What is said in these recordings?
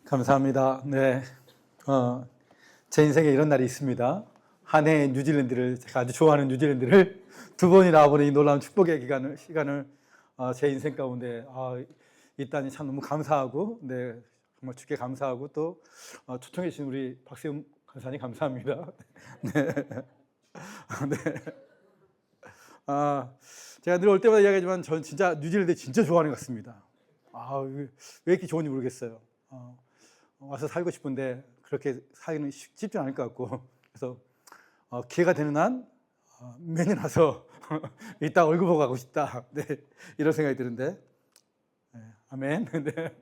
감사합니다. 네, 제 인생에 이런 날이 있습니다. 한 해 뉴질랜드를, 제가 아주 좋아하는 뉴질랜드를 두 번이나 와보는 이 놀라운 축복의 시간을 제 인생 가운데 있다니 참 너무 감사하고, 네, 정말 주께 감사하고 또 초청해 주신 우리 박세훈 간사님 감사합니다. 네, 네. 제가 늘 올 때마다 이야기하지만 저는 진짜 뉴질랜드 진짜 좋아하는 것 같습니다. 왜 이렇게 좋은지 모르겠어요. 와서 살고 싶은데 그렇게 살기는 쉽지 않을 것 같고, 그래서 기회가 되는 한 매년 와서 이따 얼굴 보고 가고 싶다. 네, 이런 생각이 드는데, 네, 아멘. 네.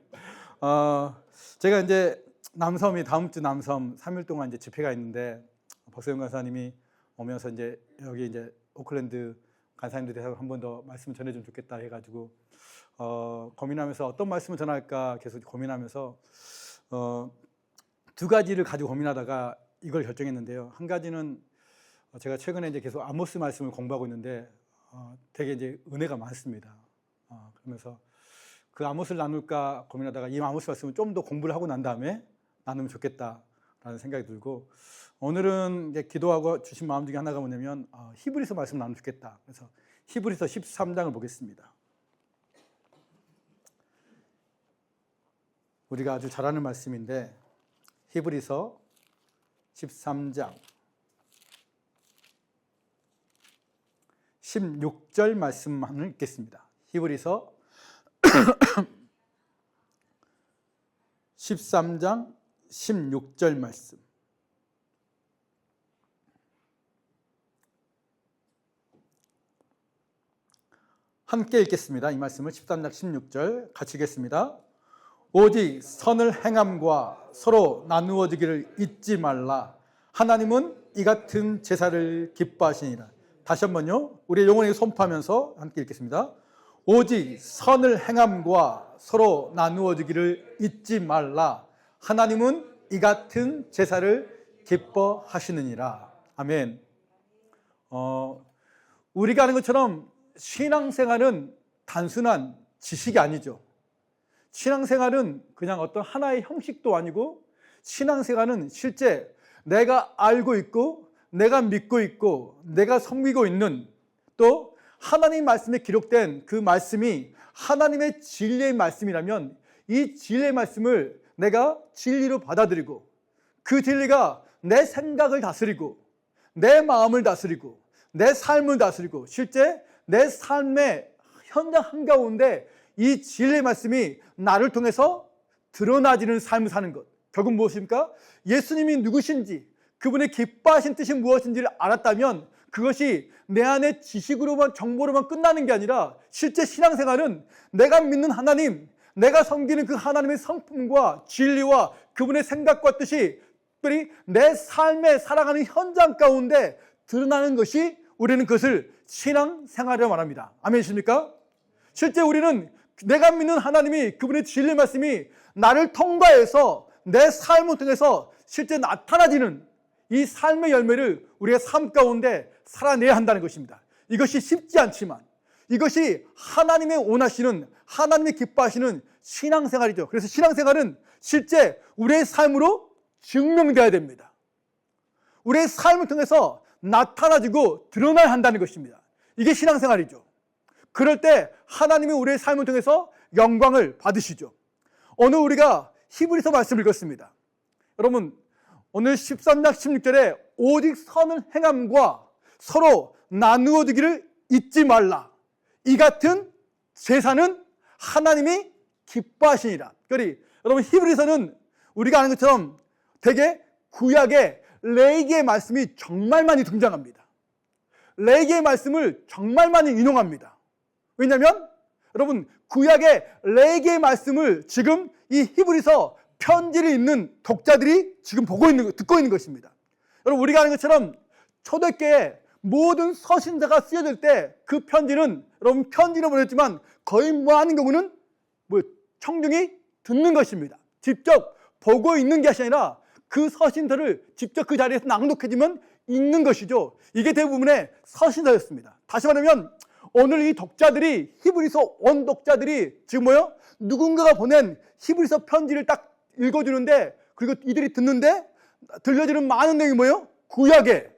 제가 이제 남섬이 다음 주 남섬 3일 동안 이제 집회가 있는데, 박세훈 간사님이 오면서 이제 여기 이제 오클랜드 간사님들 대해서 한 번 더 말씀 전해주면 좋겠다 해가지고 고민하면서 어떤 말씀을 전할까 계속 고민하면서 두 가지를 가지고 고민하다가 이걸 결정했는데요. 한 가지는 제가 최근에 이제 계속 아모스 말씀을 공부하고 있는데 되게 이제 은혜가 많습니다. 그러면서 그 아모스를 나눌까 고민하다가 이 아모스 말씀을 좀 더 공부를 하고 난 다음에 나누면 좋겠다라는 생각이 들고, 오늘은 이제 기도하고 주신 마음 중에 하나가 뭐냐면 히브리서 말씀 나누면 좋겠다. 그래서 히브리서 13장을 보겠습니다. 우리가 아주 잘 아는 말씀인데 히브리서 13장 16절 말씀을 읽겠습니다. 히브리서 13장 16절 말씀. 함께 읽겠습니다. 이 말씀을 13장 16절 같이 읽겠습니다. 오직 선을 행함과 서로 나누어지기를 잊지 말라. 하나님은 이 같은 제사를 기뻐하시니라. 다시 한번요. 우리 영혼에게 선포하면서 함께 읽겠습니다. 오직 선을 행함과 서로 나누어지기를 잊지 말라. 하나님은 이 같은 제사를 기뻐하시느니라. 아멘. 우리가 아는 것처럼 신앙생활은 단순한 지식이 아니죠. 신앙생활은 그냥 어떤 하나의 형식도 아니고, 신앙생활은 실제 내가 알고 있고 내가 믿고 있고 내가 섬기고 있는, 또 하나님 말씀에 기록된 그 말씀이 하나님의 진리의 말씀이라면 이 진리의 말씀을 내가 진리로 받아들이고, 그 진리가 내 생각을 다스리고 내 마음을 다스리고 내 삶을 다스리고, 실제 내 삶의 현장 한가운데 이 진리의 말씀이 나를 통해서 드러나지는 삶을 사는 것. 결국 무엇입니까? 예수님이 누구신지, 그분의 기뻐하신 뜻이 무엇인지를 알았다면 그것이 내 안의 지식으로만, 정보로만 끝나는 게 아니라 실제 신앙생활은 내가 믿는 하나님, 내가 섬기는 그 하나님의 성품과 진리와 그분의 생각과 뜻이 특별히 내 삶에 살아가는 현장 가운데 드러나는 것이, 우리는 그것을 신앙생활이라고 말합니다. 아멘이십니까? 실제 우리는 내가 믿는 하나님이, 그분의 진리 말씀이 나를 통과해서 내 삶을 통해서 실제 나타나지는 이 삶의 열매를 우리가 삶 가운데 살아내야 한다는 것입니다. 이것이 쉽지 않지만 이것이 하나님의 원하시는, 하나님이 기뻐하시는 신앙생활이죠. 그래서 신앙생활은 실제 우리의 삶으로 증명되어야 됩니다. 우리의 삶을 통해서 나타나지고 드러나야 한다는 것입니다. 이게 신앙생활이죠. 그럴 때 하나님이 우리의 삶을 통해서 영광을 받으시죠. 오늘 우리가 히브리서 말씀을 읽었습니다. 여러분, 오늘 13장 16절에 오직 선을 행함과 서로 나누어 두기를 잊지 말라. 이 같은 제사는 하나님이 기뻐하시니라. 그러니 여러분, 히브리서는 우리가 아는 것처럼 되게 구약의 레위기의 말씀이 정말 많이 등장합니다. 레위기의 말씀을 정말 많이 인용합니다. 왜냐하면 여러분, 구약의 레위기의 말씀을 지금 이 히브리서 편지를 읽는 독자들이 지금 듣고 있는 것입니다. 여러분, 우리가 아는 것처럼 초대교회 모든 서신자가 쓰여질 때 그 편지는, 여러분, 편지로 보냈지만 거의 많은 경우는 청중이 듣는 것입니다. 직접 보고 있는 것이 아니라 그 서신들을 직접 그 자리에서 낭독해주면 읽는 것이죠. 이게 대부분의 서신자였습니다. 다시 말하면 오늘 이 독자들이, 히브리서 원독자들이 지금 누군가가 보낸 히브리서 편지를 딱 읽어주는데, 그리고 이들이 듣는데 들려지는 많은 내용이 뭐예요? 구약의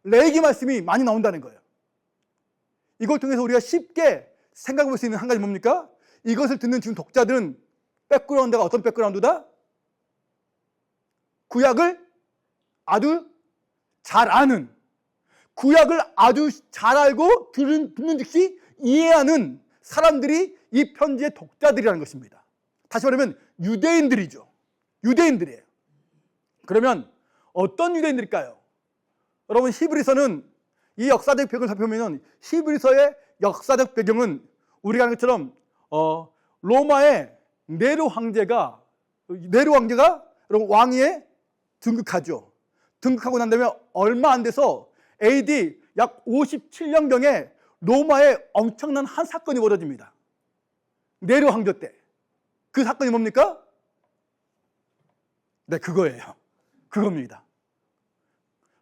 레위기 말씀이 많이 나온다는 거예요. 이걸 통해서 우리가 쉽게 생각해 볼 수 있는 한 가지 뭡니까? 이것을 듣는 지금 독자들은 백그라운드가 어떤 백그라운드다? 구약을 아주 잘 아는, 구약을 아주 잘 알고 듣는 즉시 이해하는 사람들이 이 편지의 독자들이라는 것입니다. 다시 말하면 유대인들이죠. 유대인들이에요. 그러면 어떤 유대인들일까요? 여러분, 히브리서는 이 역사적 배경을 살펴보면 히브리서의 역사적 배경은 우리가 아는 것처럼 로마의 네로 황제가 여러분 왕위에 등극하죠. 등극하고 난 다음에 얼마 안 돼서 AD 약 57년경에 로마에 엄청난 한 사건이 벌어집니다. 네로 황제 때. 그 사건이 뭡니까? 네, 그거예요. 그겁니다.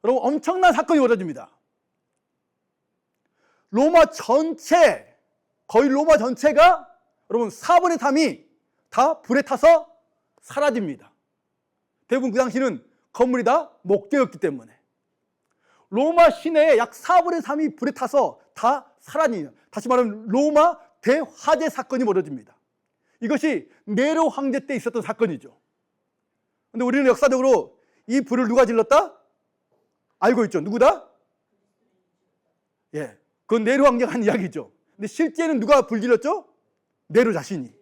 여러분, 엄청난 사건이 벌어집니다. 로마 전체, 거의 로마 전체가 여러분 4분의 3이 다 불에 타서 사라집니다. 대부분 그 당시는 건물이 다 목재였기 때문에. 로마 시내의 약 4분의 3이 불에 타서 다 사라집니다. 다시 말하면 로마 대화재 사건이 벌어집니다. 이것이 네로 황제 때 있었던 사건이죠. 근데 우리는 역사적으로 이 불을 누가 질렀다? 알고 있죠. 누구다? 예, 그건 네로 황제가 한 이야기죠. 근데 실제는 누가 불 질렀죠? 네로 자신이.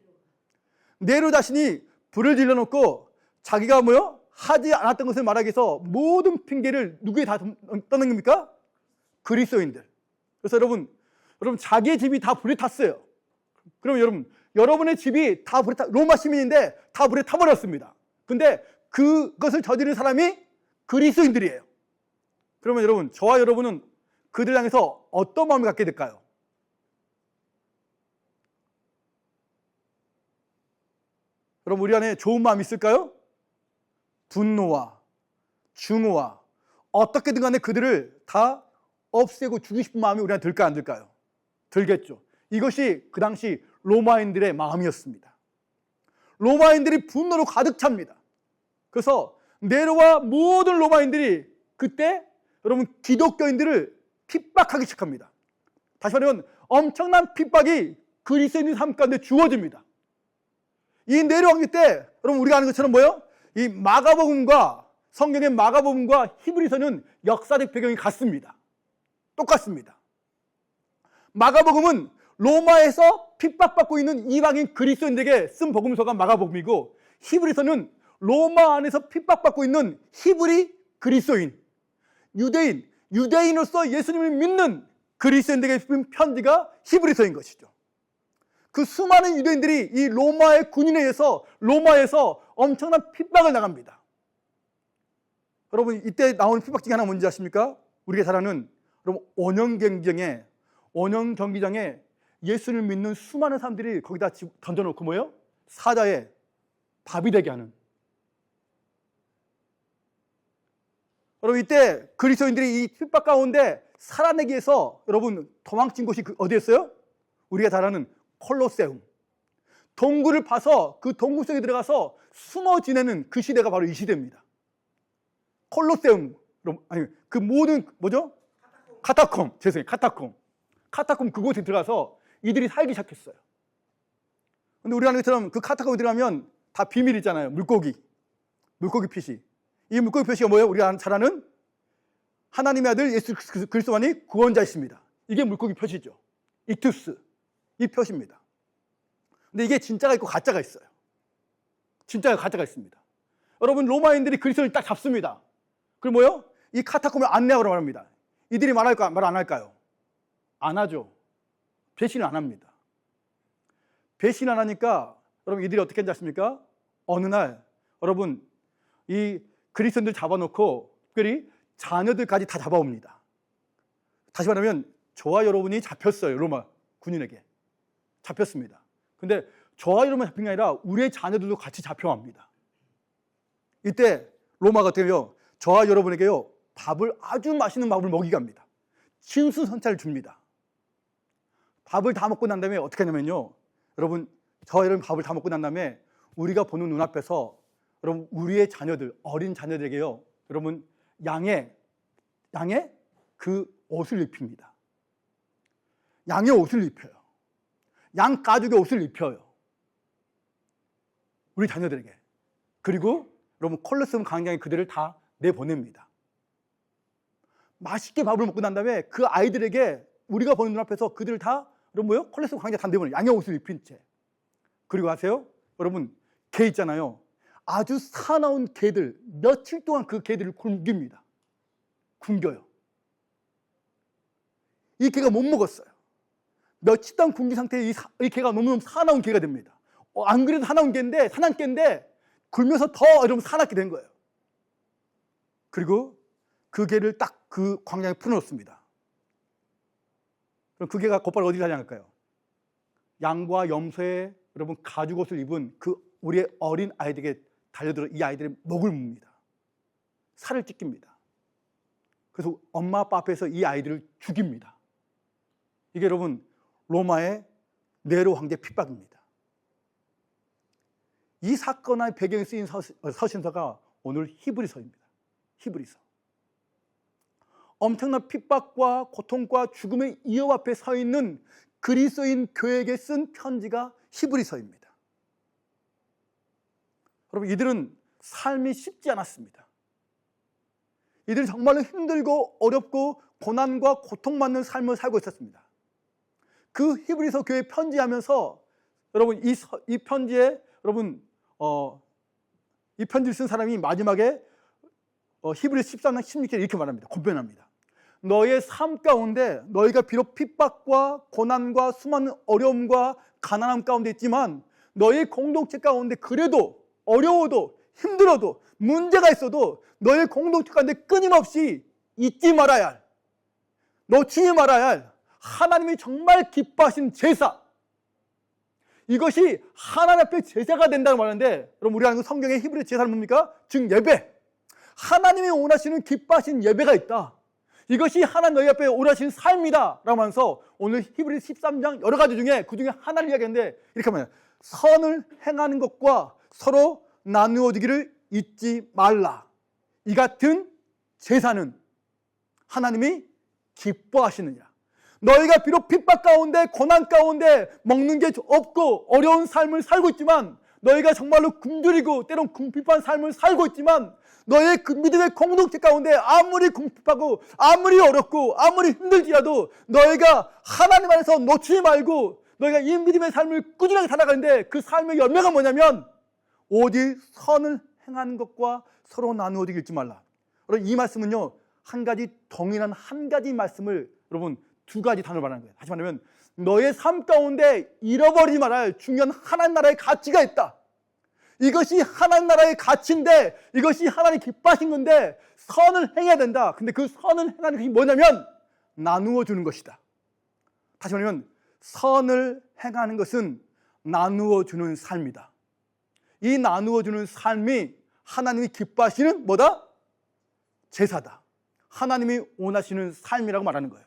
네로 자신이 불을 질러놓고 자기가 뭐요? 하지 않았던 것을 말하기 위해서 모든 핑계를 누구에 다 떠는 겁니까? 그리스도인들. 그래서 여러분 자기의 집이 다 불에 탔어요. 그럼 여러분의 집이 다 불에 로마 시민인데 다 불에 타버렸습니다. 근데 그것을 저지른 사람이 그리스도인들이에요. 그러면 여러분, 저와 여러분은 그들 향해서 어떤 마음을 갖게 될까요? 여러분, 우리 안에 좋은 마음이 있을까요? 분노와 증오와 어떻게든 간에 그들을 다 없애고 죽이고 싶은 마음이 우리 안에 들까요, 안 들까요? 들겠죠. 이것이 그 당시 로마인들의 마음이었습니다. 로마인들이 분노로 가득 찹니다. 그래서 네로와 모든 로마인들이 그때 여러분 기독교인들을 핍박하기 시작합니다. 다시 말하면 엄청난 핍박이 그리스도인의 삶 가운데 주어집니다. 이 네로 황제 때 여러분 우리가 아는 것처럼 뭐예요? 이 마가복음과 성경의 마가복음과 히브리서는 역사적 배경이 같습니다. 똑같습니다. 마가복음은 로마에서 핍박받고 있는 이방인 그리스도인들에게 쓴 복음서가 마가복음이고, 히브리서는 로마 안에서 핍박받고 있는 히브리 그리스도인, 유대인으로서 예수님을 믿는 그리스도인들에게 쓴 편지가 히브리서인 것이죠. 그 수많은 유대인들이 이 로마의 군인에 의해서 로마에서 엄청난 핍박을 나갑니다. 여러분, 이때 나오는 핍박 중에 하나 뭔지 아십니까? 우리가 잘 아는 여러분 원형 경기장에 예수를 믿는 수많은 사람들이 거기다 던져놓고 뭐예요? 사자에 밥이 되게 하는. 여러분, 이때 그리스도인들이 이 핍박 가운데 살아내기 위해서 여러분 도망친 곳이 어디였어요? 우리가 잘 아는 콜로세움. 동굴을 파서 그 동굴 속에 들어가서 숨어 지내는 그 시대가 바로 이 시대입니다. 콜로세움, 아니 그 모든 뭐죠? 카타콤 그곳에 들어가서 이들이 살기 시작했어요. 근데 우리가 아는 것처럼 그 카타콤에 들어가면 다 비밀 있잖아요. 물고기 표시. 이 물고기 표시가 뭐예요? 우리가 잘 아는 하나님의 아들 예수 그리스도만이 구원자이십니다. 이게 물고기 표시죠. 이투스, 이 표시입니다. 근데 이게 진짜가 있고 가짜가 있어요. 진짜가 가짜가 있습니다. 여러분, 로마인들이 그리스도를 딱 잡습니다. 그럼 뭐예요? 이 카타콤을 안내하라고 말합니다. 이들이 말할까 말 안 할까요? 안 하죠. 배신을 안 합니다. 배신 안 하니까 여러분 이들이 어떻게 했는지 아십니까? 어느 날 여러분 이 그리스도인들 잡아놓고 특별히 자녀들까지 다 잡아옵니다. 다시 말하면 저와 여러분이 잡혔어요. 로마 군인에게 잡혔습니다. 근데 저와 여러분만 잡힌 게 아니라 우리의 자녀들도 같이 잡혀갑니다. 이때 로마가 어때요? 저와 여러분에게요 밥을 아주 맛있는 밥을 먹이게 합니다. 진수성찬을 줍니다. 밥을 다 먹고 난 다음에 어떻게 하냐면요, 여러분 저와 여러분 밥을 다 먹고 난 다음에 우리가 보는 눈앞에서 여러분 우리의 자녀들, 어린 자녀들에게요, 여러분 양의 그 옷을 입힙니다. 양의 옷을 입혀요. 양 가죽의 옷을 입혀요. 우리 자녀들에게. 그리고 여러분 콜로세움 광장에 그들을 다 내보냅니다. 맛있게 밥을 먹고 난 다음에 그 아이들에게 우리가 보는 눈앞에서 그들을 다 여러분 뭐요? 콜로세움 광장에 다 내보내요. 양의 옷을 입힌 채. 그리고 아세요? 여러분 개 있잖아요. 아주 사나운 개들, 며칠 동안 그 개들을 굶깁니다. 굶겨요. 이 개가 못 먹었어요. 며칠 동안 굶긴 상태에 이 개가 너무너무 사나운 개가 됩니다. 안 그래도 사나운 개인데, 사냥개인데 굶면서 더 여러분 사납게 된 거예요. 그리고 그 개를 딱 그 광장에 풀어놓습니다. 그럼 그 개가 곧바로 어디 사냥할까요? 양과 염소의 여러분 가죽옷을 입은 그 우리의 어린 아이들에게 달려들어 이 아이들의 목을 뭅니다. 살을 찢깁니다. 그래서 엄마 아빠 앞에서 이 아이들을 죽입니다. 이게 여러분 로마의 네로 황제 핍박입니다. 이 사건의 배경에 쓰인 서신서가 오늘 히브리서입니다. 히브리서. 엄청난 핍박과 고통과 죽음의 위협 앞에 서 있는 그리스도인 교회에게 쓴 편지가 히브리서입니다. 여러분 이들은 삶이 쉽지 않았습니다. 이들은 정말로 힘들고 어렵고 고난과 고통받는 삶을 살고 있었습니다. 그 히브리서 교회에 편지하면서 여러분 이 편지에 여러분 이 편지를 쓴 사람이 마지막에 히브리서 13장 16절에 이렇게 말합니다. 권면합니다. 너의 삶 가운데 너희가 비록 핍박과 고난과 수많은 어려움과 가난함 가운데 있지만 너의 공동체 가운데 그래도 어려워도 힘들어도 문제가 있어도 너의 공동체 가운데 끊임없이 잊지 말아야 할, 놓치지 말아야 할 하나님이 정말 기뻐하신 제사, 이것이 하나님 앞에 제사가 된다고 말하는데, 여러분 우리가 아는 성경의 히브리 제사는 뭡니까? 즉 예배. 하나님이 원하시는 기뻐하신 예배가 있다. 이것이 하나님 너희 앞에 원하시는 삶이다 라고 하면서 오늘 히브리 13장 여러 가지 중에 그 중에 하나를 이야기하는데 이렇게 말해요. 선을 행하는 것과 서로 나누어 주기를 잊지 말라. 이 같은 제사는 하나님이 기뻐하시느니라. 너희가 비록 핍박 가운데 고난 가운데 먹는 게 없고 어려운 삶을 살고 있지만, 너희가 정말로 굶주리고 때론 궁핍한 삶을 살고 있지만, 너의 그 믿음의 공동체 가운데 아무리 궁핍하고 아무리 어렵고 아무리 힘들지라도 너희가 하나님 안에서 놓치지 말고 너희가 이 믿음의 삶을 꾸준하게 살아가는데, 그 삶의 열매가 뭐냐면 오직 선을 행하는 것과 서로 나누어 주기 잊지 말라. 여러분 이 말씀은요 한 가지 동일한 한 가지 말씀을 여러분 두 가지 단어로 말하는 거예요. 다시 말하면 너의 삶 가운데 잃어버리지 말아야 할 중요한 하나님 나라의 가치가 있다. 이것이 하나님 나라의 가치인데, 이것이 하나님 기뻐하신 건데 선을 행해야 된다. 근데 그 선을 행하는 것이 뭐냐면 나누어 주는 것이다. 다시 말하면 선을 행하는 것은 나누어 주는 삶이다. 이 나누어 주는 삶이 하나님이 기뻐하시는 뭐다? 제사다. 하나님이 원하시는 삶이라고 말하는 거예요.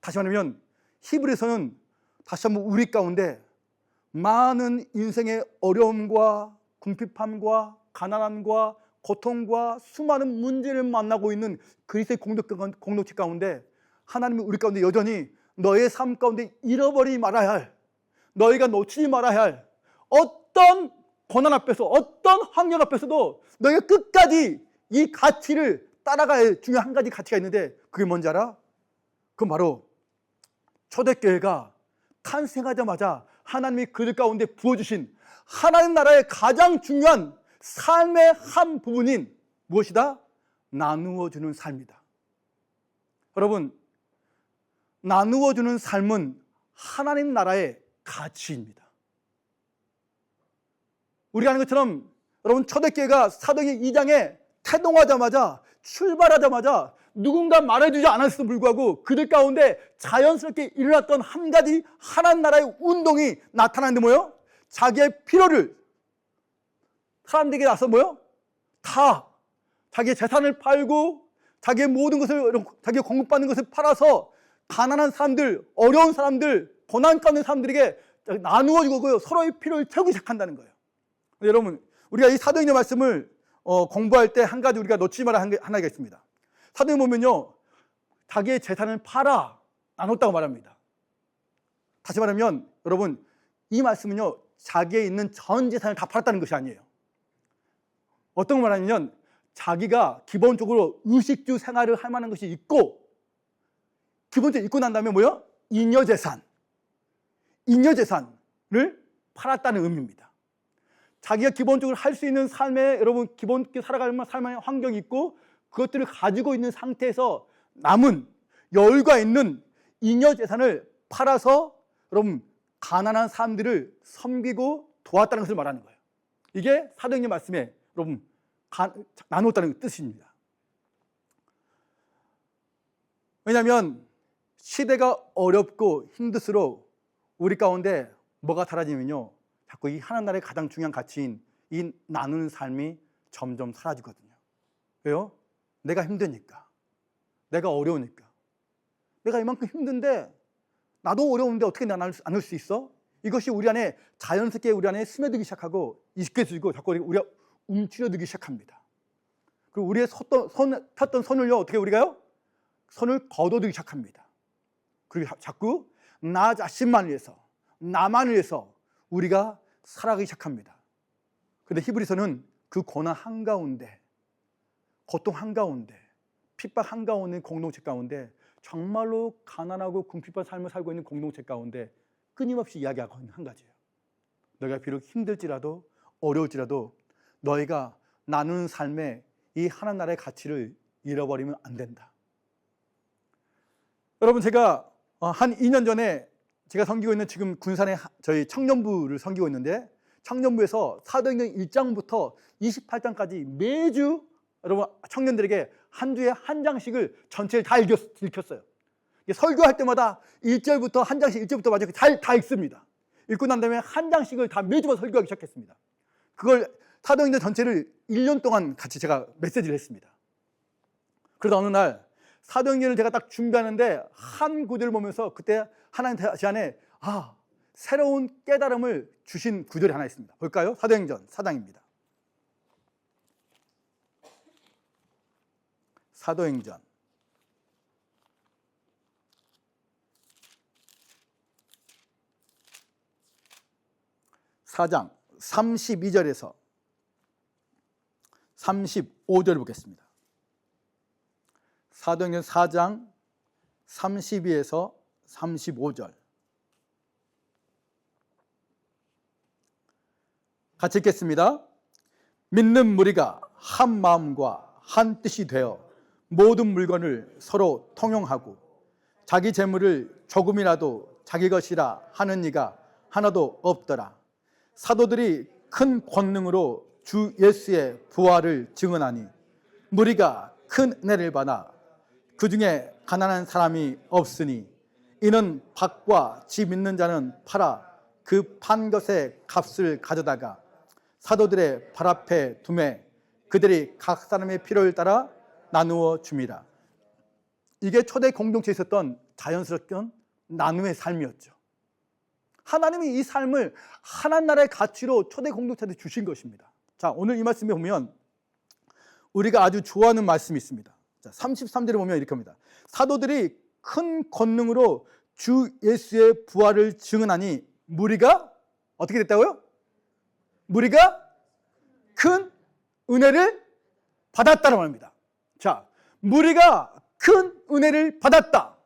다시 말하면 히브리서는 다시 한번 우리 가운데 많은 인생의 어려움과 궁핍함과 가난함과 고통과 수많은 문제를 만나고 있는 그리스도의 공동체 가운데 하나님이 우리 가운데 여전히 너의 삶 가운데 잃어버리지 말아야 할, 너희가 놓치지 말아야 할 어떤 고난 앞에서 어떤 환경 앞에서도 너희가 끝까지 이 가치를 따라가야 할 중요한 한 가지 가치가 있는데, 그게 뭔지 알아? 그건 바로 초대교회가 탄생하자마자 하나님이 그들 가운데 부어주신 하나님 나라의 가장 중요한 삶의 한 부분인 무엇이다? 나누어주는 삶이다. 여러분, 나누어주는 삶은 하나님 나라의 가치입니다. 우리가 아는 것처럼 여러분 초대교회가 사도행전 2장에 태동하자마자 출발하자마자 누군가 말해주지 않았음에도 불구하고 그들 가운데 자연스럽게 일어났던 한 가지 하나님 나라의 운동이 나타나는데 뭐예요? 자기의 필요를 사람들에게 나서 뭐예요? 다 자기의 재산을 팔고 자기의 모든 것을, 자기가 공급받는 것을 팔아서 가난한 사람들, 어려운 사람들, 고난 가운데 사람들에게 나누어주고 서로의 필요를 채우기 시작한다는 거예요. 여러분, 우리가 이 사도행전 말씀을 공부할 때 한 가지 우리가 놓치지 말아야 할 하나가 있습니다. 사도행 보면요, 자기의 재산을 팔아 나눴다고 말합니다. 다시 말하면 여러분, 이 말씀은요, 자기에 있는 전 재산을 다 팔았다는 것이 아니에요. 어떤 걸 말하냐면 자기가 기본적으로 의식주 생활을 할 만한 것이 있고, 기본적으로 있고 난 다음에 뭐요? 잉여재산을 팔았다는 의미입니다. 자기가 기본적으로 할 수 있는 삶에, 여러분, 기본적으로 살아갈 삶의 환경이 있고 그것들을 가지고 있는 상태에서 남은 여유가 있는 잉여재산을 팔아서 여러분 가난한 사람들을 섬기고 도왔다는 것을 말하는 거예요. 이게 사도행전 말씀에 여러분 나누었다는 뜻입니다. 왜냐하면 시대가 어렵고 힘들수록 우리 가운데 뭐가 사라지면요, 자꾸 이 하나님 나라의 가장 중요한 가치인 이 나누는 삶이 점점 사라지거든요. 왜요? 내가 힘드니까, 내가 어려우니까. 내가 이만큼 힘든데 나도 어려운데 어떻게 나눌 수 있어? 이것이 우리 안에 자연스럽게 우리 안에 스며들기 시작하고 익숙해지고 자꾸 우리가 움츠려들기 시작합니다. 그리고 우리의 폈던 선을요, 어떻게 우리가요? 선을 거둬들기 시작합니다. 그리고 자꾸 나 자신만을 위해서, 나만을 위해서 우리가 살아가기 시작합니다. 그런데 히브리서는 그 고난 한가운데, 고통 한가운데, 핍박 한가운데, 공동체 가운데 정말로 가난하고 궁핍한 삶을 살고 있는 공동체 가운데 끊임없이 이야기하고 있는 한 가지예요. 너희가 비록 힘들지라도 어려울지라도 너희가 나누는 삶에 이 하나님 나라의 가치를 잃어버리면 안 된다. 여러분, 제가 한 2년 전에 제가 섬기고 있는 지금 군산의 저희 청년부를 섬기고 있는데, 청년부에서 사도행전 1장부터 28장까지 매주 여러분 청년들에게 한 주에 한 장씩을 전체를 다 읽혔어요. 설교할 때마다 1절부터 한 장씩, 1절부터 마지막까지 다 읽습니다. 읽고 난 다음에 한 장씩을 다 매주마다 설교하기 시작했습니다. 그걸 사도행전 전체를 1년 동안 같이 제가 메시지를 했습니다. 그러다 어느 날 사도행전을 제가 딱 준비하는데 한 구절을 보면서 그때 하나님 제 안에 새로운 깨달음을 주신 구절이 하나 있습니다. 볼까요? 사도행전 4장입니다. 사도행전 4장 32절에서 35절 보겠습니다. 사도행전 4장 32에서 35절 같이 읽겠습니다. 믿는 무리가 한 마음과 한 뜻이 되어 모든 물건을 서로 통용하고 자기 재물을 조금이라도 자기 것이라 하는 이가 하나도 없더라. 사도들이 큰 권능으로 주 예수의 부활을 증언하니 무리가 큰 은혜를 받아 그 중에 가난한 사람이 없으니 이는 밭과 집 있는 자는 팔아 그 판 것의 값을 가져다가 사도들의 발 앞에 두매 그들이 각 사람의 필요를 따라 나누어 줍니다. 이게 초대 공동체에 있었던 자연스럽던 나눔의 삶이었죠. 하나님이 이 삶을 하나님 나라의 가치로 초대 공동체한테 주신 것입니다. 자, 오늘 이 말씀에 보면 우리가 아주 좋아하는 말씀이 있습니다. 자, 33절에 보면 이렇게 합니다. 사도들이 큰 권능으로 주 예수의 부활을 증언하니 무리가 어떻게 됐다고요? 무리가 큰 은혜를 받았다는 말입니다. 자, 무리가 큰 은혜를 받았다.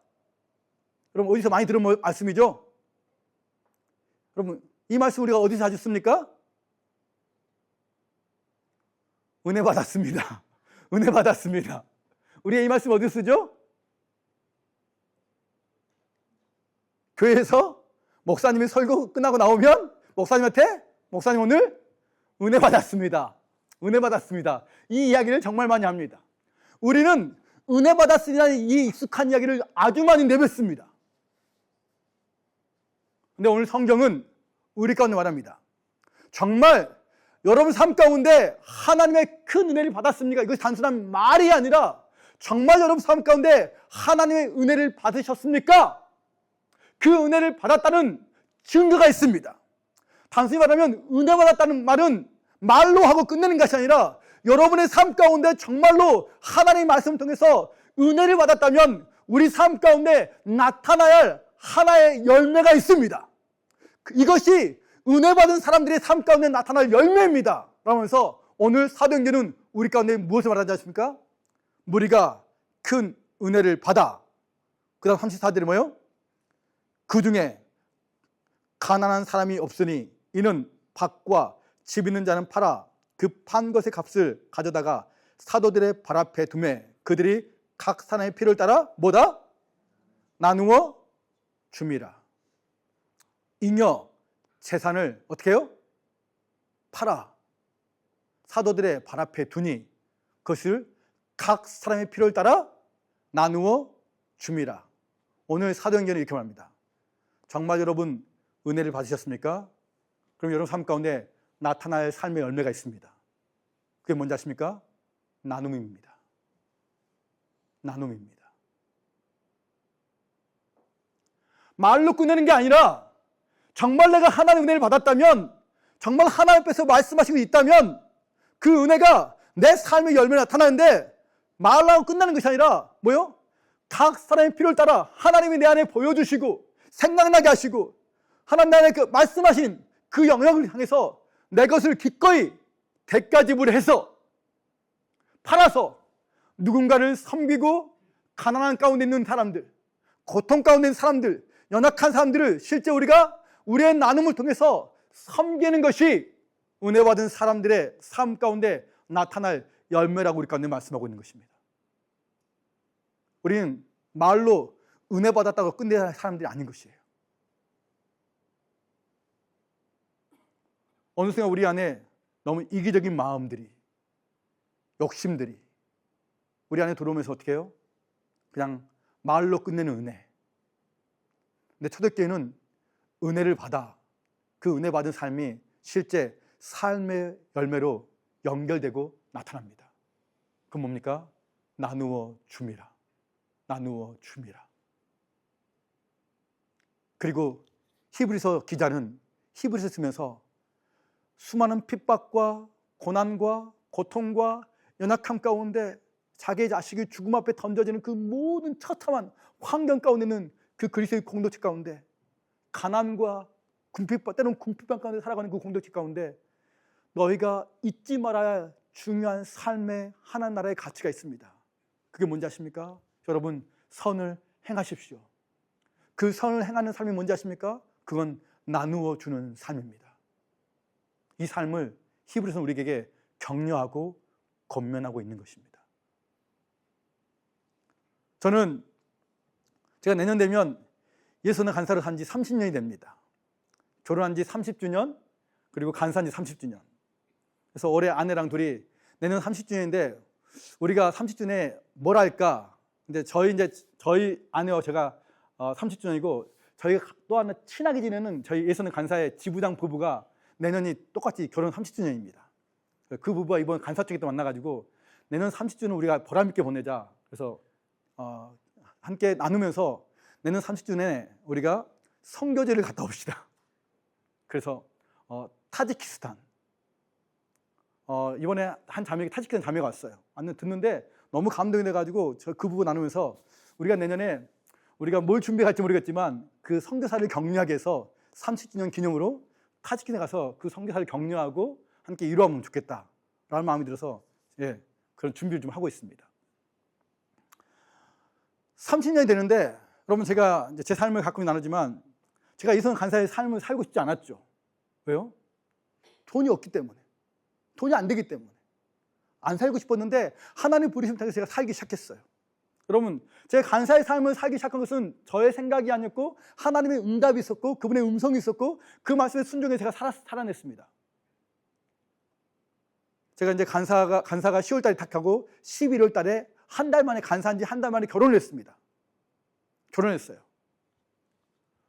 여러분, 어디서 많이 들은 말씀이죠? 여러분, 이 말씀 우리가 어디서 자주 씁니까? 은혜 받았습니다. 은혜 받았습니다. 우리가 이 말씀 어디서 쓰죠? 교회에서 목사님이 설교 끝나고 나오면 목사님한테 목사님 오늘 은혜 받았습니다. 은혜 받았습니다. 이 이야기를 정말 많이 합니다. 우리는 은혜 받았으리라는 이 익숙한 이야기를 아주 많이 내뱉습니다. 근데 오늘 성경은 우리 가운데 말합니다. 정말 여러분 삶 가운데 하나님의 큰 은혜를 받았습니까? 이것이 단순한 말이 아니라 정말 여러분 삶 가운데 하나님의 은혜를 받으셨습니까? 그 은혜를 받았다는 증거가 있습니다. 단순히 말하면 은혜 받았다는 말은 말로 하고 끝내는 것이 아니라 여러분의 삶 가운데 정말로 하나님의 말씀을 통해서 은혜를 받았다면 우리 삶 가운데 나타나야 할 하나의 열매가 있습니다. 이것이 은혜 받은 사람들의 삶 가운데 나타날 열매입니다. 라면서 오늘 사도행전은 우리 가운데 무엇을 말하지 않습니까? 우리가 큰 은혜를 받아. 그 다음 34절이 뭐예요? 그 중에 가난한 사람이 없으니 이는 밭과 집 있는 자는 팔아 그 판 것의 값을 가져다가 사도들의 발 앞에 두매 그들이 각 사람의 필요를 따라 뭐다? 나누어 줍니다. 잉여 재산을 어떻게 해요? 팔아 사도들의 발 앞에 두니 그것을 각 사람의 필요를 따라 나누어 줍니다. 오늘 사도행전은 이렇게 말합니다. 정말 여러분 은혜를 받으셨습니까? 그럼 여러분 삶 가운데 나타날 삶의 열매가 있습니다. 그게 뭔지 아십니까? 나눔입니다. 나눔입니다. 말로 끝내는 게 아니라 정말 내가 하나님의 은혜를 받았다면 정말 하나님께서 말씀하시고 있다면 그 은혜가 내 삶의 열매가 나타나는데 말로 하고 끝나는 것이 아니라 뭐요? 각 사람의 필요를 따라 하나님이 내 안에 보여주시고 생각나게 하시고 하나님 내 안에 그 말씀하신 그 영역을 향해서 내 것을 기꺼이 대가 지불해서 팔아서 누군가를 섬기고 가난한 가운데 있는 사람들, 고통 가운데 있는 사람들, 연약한 사람들을 실제 우리가 우리의 나눔을 통해서 섬기는 것이 은혜 받은 사람들의 삶 가운데 나타날 열매라고 우리 가운데 말씀하고 있는 것입니다. 우리는 말로 은혜 받았다고 끝내야 사람들이 아닌 것이에요. 어느 순간 우리 안에 너무 이기적인 마음들이, 욕심들이 우리 안에 들어오면서 어떻게 해요? 그냥 말로 끝내는 은혜. 근데 초대교회는 은혜를 받아 그 은혜 받은 삶이 실제 삶의 열매로 연결되고 나타납니다. 그건 뭡니까? 나누어 줌이라. 나누어 줌이라. 그리고 히브리서 기자는 히브리서 쓰면서 수많은 핍박과 고난과 고통과 연약함 가운데 자기의 자식이 죽음 앞에 던져지는 그 모든 처참한 환경 가운데 있는 그 그리스도의 공동체 가운데 가난과 궁핍과 때로는 궁핍한 가운데 살아가는 그 공동체 가운데 너희가 잊지 말아야 할 중요한 삶의 하나님 나라의 가치가 있습니다. 그게 뭔지 아십니까? 여러분 선을 행하십시오. 그 선을 행하는 삶이 뭔지 아십니까? 그건 나누어 주는 삶입니다. 이 삶을 히브리서는 우리에게 격려하고 권면하고 있는 것입니다. 저는 제가 내년 되면 예수는 간사를 한 지 30년이 됩니다. 결혼한 지 30주년 그리고 간사한 지 30주년. 그래서 올해 아내랑 둘이 내년 30주년인데 우리가 30주년에 뭘 할까? 근데 저희 아내와 제가 30주년이고 저희가 또 하나 친하게 지내는 저희 예수는 간사의 지부장 부부가 내년이 똑같이 결혼 30주년입니다. 그 부부가 이번 간사 쪽에 또 만나가지고 내년 30주년 우리가 보람있게 보내자. 그래서 함께 나누면서 내년 30주년에 우리가 선교제를 갔다 옵시다. 그래서 타지키스탄 이번에 한 자매가 타지키스탄 자매가 왔어요. 완전 듣는데 너무 감동이 돼가지고 저 그 부부 나누면서 우리가 내년에 우리가 뭘 준비할지 모르겠지만 그 선교사를 격려하기 위해서 30주년 기념으로 타지키스탄에 가서 그 선교사를 격려하고 함께 이루어하면 좋겠다라는 마음이 들어서 그런 준비를 좀 하고 있습니다. 30년이 되는데 여러분 제가 이제 제 삶을 가끔 나누지만 제가 이성 간사의 삶을 살고 싶지 않았죠. 왜요? 돈이 없기 때문에. 돈이 안 되기 때문에. 안 살고 싶었는데 하나님 부르심 통해서 제가 살기 시작했어요. 여러분 제가 간사의 삶을 살기 시작한 것은 저의 생각이 아니었고 하나님의 응답이 있었고 그분의 음성이 있었고 그 말씀에 순종해 제가 살아냈습니다. 제가 이제 간사가 10월 달에 탁하고 11월 달에 한 달 만에 간사한 지 한 달 만에 결혼을 했습니다. 결혼했어요.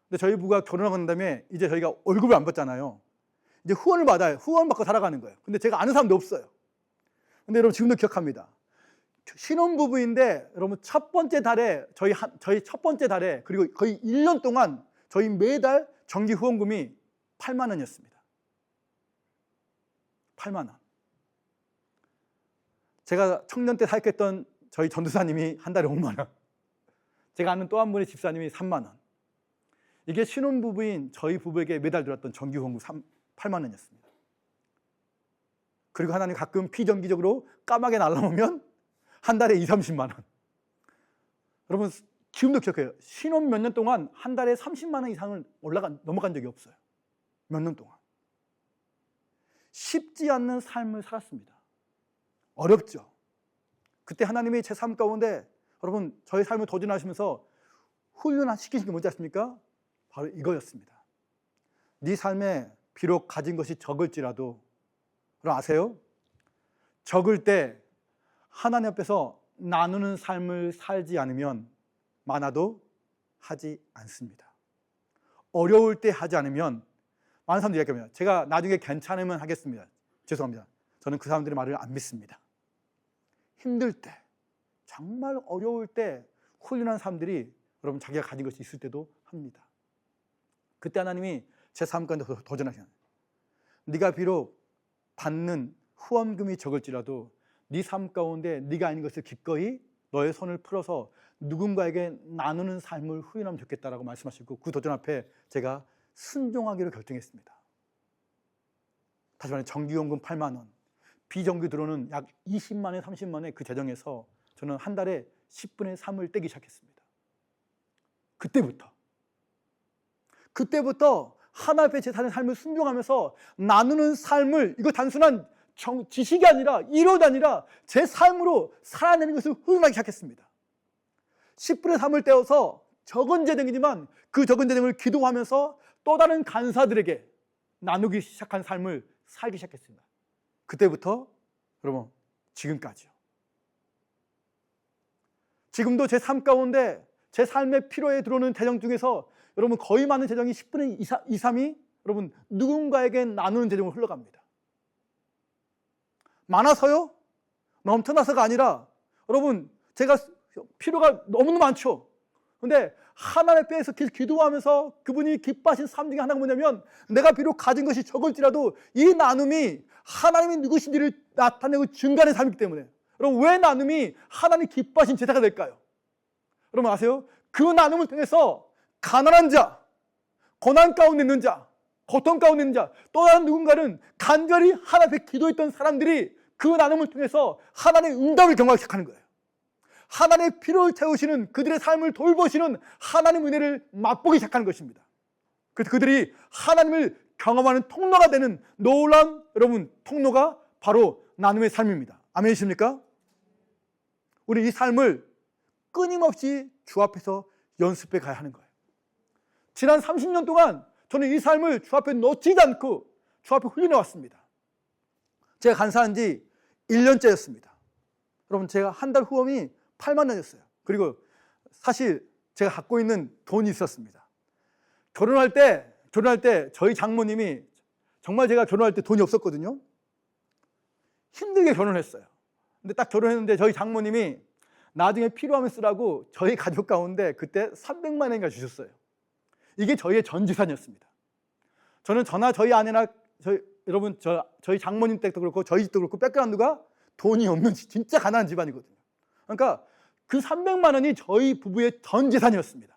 근데 저희 부부가 결혼하고 난 다음에 이제 저희가 월급을 안 받잖아요. 이제 후원을 받아요. 후원 받고 살아가는 거예요. 근데 제가 아는 사람도 없어요. 근데 여러분 지금도 기억합니다. 신혼부부인데 여러분 첫 번째 달에 저희 첫 번째 달에 그리고 거의 1년 동안 저희 매달 정기 후원금이 8만 원이었습니다. 8만 원. 제가 청년 때 사역했던 저희 전도사님이 한 달에 5만 원. 제가 아는 또 한 분의 집사님이 3만 원. 이게 신혼부부인 저희 부부에게 매달 들었던 정기후원금 8만 원이었습니다. 그리고 하나님 가끔 피정기적으로 까마귀 날라오면 한 달에 2, 30만 원. 여러분 지금도 기억해요. 신혼 몇 년 동안 한 달에 30만 원 이상을 넘어간 적이 없어요. 몇 년 동안. 쉽지 않는 삶을 살았습니다. 어렵죠. 그때 하나님이 제 삶 가운데 여러분 저희 삶을 도전하시면서 훈련시키신 게 뭔지 아십니까? 바로 이거였습니다. 네 삶에 비록 가진 것이 적을지라도 여러분 아세요? 적을 때 하나님 앞에서 나누는 삶을 살지 않으면 많아도 하지 않습니다. 어려울 때 하지 않으면 많은 사람들이 얘기합니다. 제가 나중에 괜찮으면 하겠습니다. 죄송합니다. 저는 그 사람들의 말을 안 믿습니다. 힘들 때, 정말 어려울 때 훈련한 사람들이 여러분 자기가 가진 것이 있을 때도 합니다. 그때 하나님이 제 삶 가운데 도전하시는 네가 비록 받는 후원금이 적을지라도 네 삶 가운데 네가 아닌 것을 기꺼이 너의 손을 풀어서 누군가에게 나누는 삶을 후원하면 좋겠다라고 말씀하시고 그 도전 앞에 제가 순종하기로 결정했습니다. 다시 말해 정기요금 8만 원, 비정규 들어오는 약 20만 원, 30만 원의 그 재정에서 저는 한 달에 10분의 3을 떼기 시작했습니다. 그때부터 하나님 앞에 제 사는 삶을 순종하면서 나누는 삶을 이거 단순한 지식이 아니라 이론이 아니라 제 삶으로 살아내는 것을 훈련하기 시작했습니다. 10분의 3을 떼어서 적은 재정이지만 그 적은 재정을 기도하면서 또 다른 간사들에게 나누기 시작한 삶을 살기 시작했습니다. 그때부터 여러분 지금까지요. 지금도 제 삶 가운데 제 삶의 필요에 들어오는 재정 중에서 여러분 거의 많은 재정이 10분의 2, 3이 여러분 누군가에게 나누는 재정으로 흘러갑니다. 많아서요? 넘쳐나서가 아니라 여러분 제가 필요가 너무너무 많죠. 그런데 하나님 앞에서 기도하면서 그분이 기뻐하신 삶 중에 하나가 뭐냐면 내가 비록 가진 것이 적을지라도 이 나눔이 하나님이 누구신지를 나타내고 증가하는 삶이기 때문에 여러분 왜 나눔이 하나님 기뻐하신 제사가 될까요? 여러분 아세요? 그 나눔을 통해서 가난한 자, 고난 가운데 있는 자, 고통 가운데 있는 자, 또 다른 누군가는 간절히 하나님 앞에 기도했던 사람들이 그 나눔을 통해서 하나님의 응답을 경험하기 시작하는 거예요. 하나님의 필요를 채우시는 그들의 삶을 돌보시는 하나님의 은혜를 맛보기 시작하는 것입니다. 그래서 그들이 하나님을 경험하는 통로가 되는 놀라운 여러분 통로가 바로 나눔의 삶입니다. 아멘이십니까? 우리 이 삶을 끊임없이 주 앞에서 연습해 가야 하는 거예요. 지난 30년 동안 저는 이 삶을 주 앞에 놓치지 않고 주 앞에 훈련해 왔습니다. 제가 간사한 지 1년째였습니다. 여러분 제가 한 달 후원이 8만 원이었어요. 그리고 사실 제가 갖고 있는 돈이 있었습니다. 결혼할 때 저희 장모님이 정말 제가 결혼할 때 돈이 없었거든요. 힘들게 결혼했어요. 근데 딱 결혼했는데 저희 장모님이 나중에 필요하면 쓰라고 저희 가족 가운데 그때 300만 원인가 주셨어요. 이게 저희의 전 재산이었습니다. 저는 저희 아내나 저희 장모님 댁도 그렇고 저희 집도 그렇고 백그라운드가 돈이 없는 진짜 가난한 집안이거든요. 그러니까 그 300만 원이 저희 부부의 전 재산이었습니다.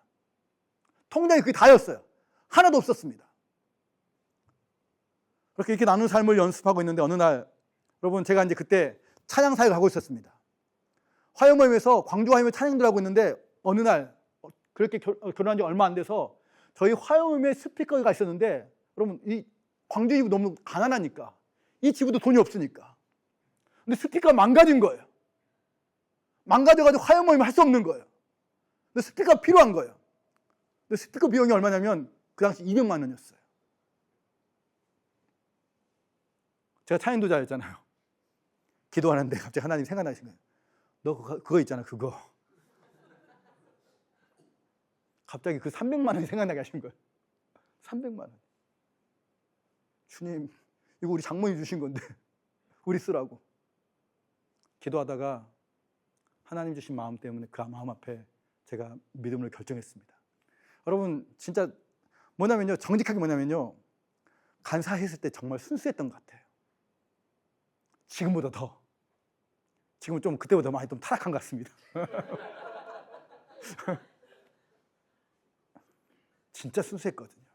통장에 그게 다였어요. 하나도 없었습니다. 이렇게 나누는 삶을 연습하고 있는데 어느 날 여러분 제가 이제 그때 찬양 사역을 하고 있었습니다. 화요모임에서 광주 화요모임 찬양들 하고 있는데 어느 날 그렇게 결혼한 지 얼마 안 돼서 저희 화요모임에 스피커가 있었는데 여러분 이 광주 지부 너무 가난하니까 이 지부도 돈이 없으니까 근데 스피커가 망가진 거예요. 망가져가지고 화요모임을 할 수 없는 거예요. 근데 스피커가 필요한 거예요. 근데 스피커 비용이 얼마냐면 그 당시 200만 원이었어요. 제가 찬양도자였잖아요. 기도하는데 갑자기 하나님 생각나신 거예요. 너 그거 있잖아 그거. 갑자기 그 300만 원이 생각나게 하신 거예요. 300만 원. 주님 이거 우리 장모님 주신 건데 우리 쓰라고. 기도하다가 하나님 주신 마음 때문에 그 마음 앞에 제가 믿음을 결정했습니다. 여러분 진짜 뭐냐면요 정직하게 뭐냐면요 간사했을 때 정말 순수했던 것 같아요. 지금보다 더. 지금은 좀 그때보다 많이 좀 타락한 것 같습니다. 진짜 순수했거든요.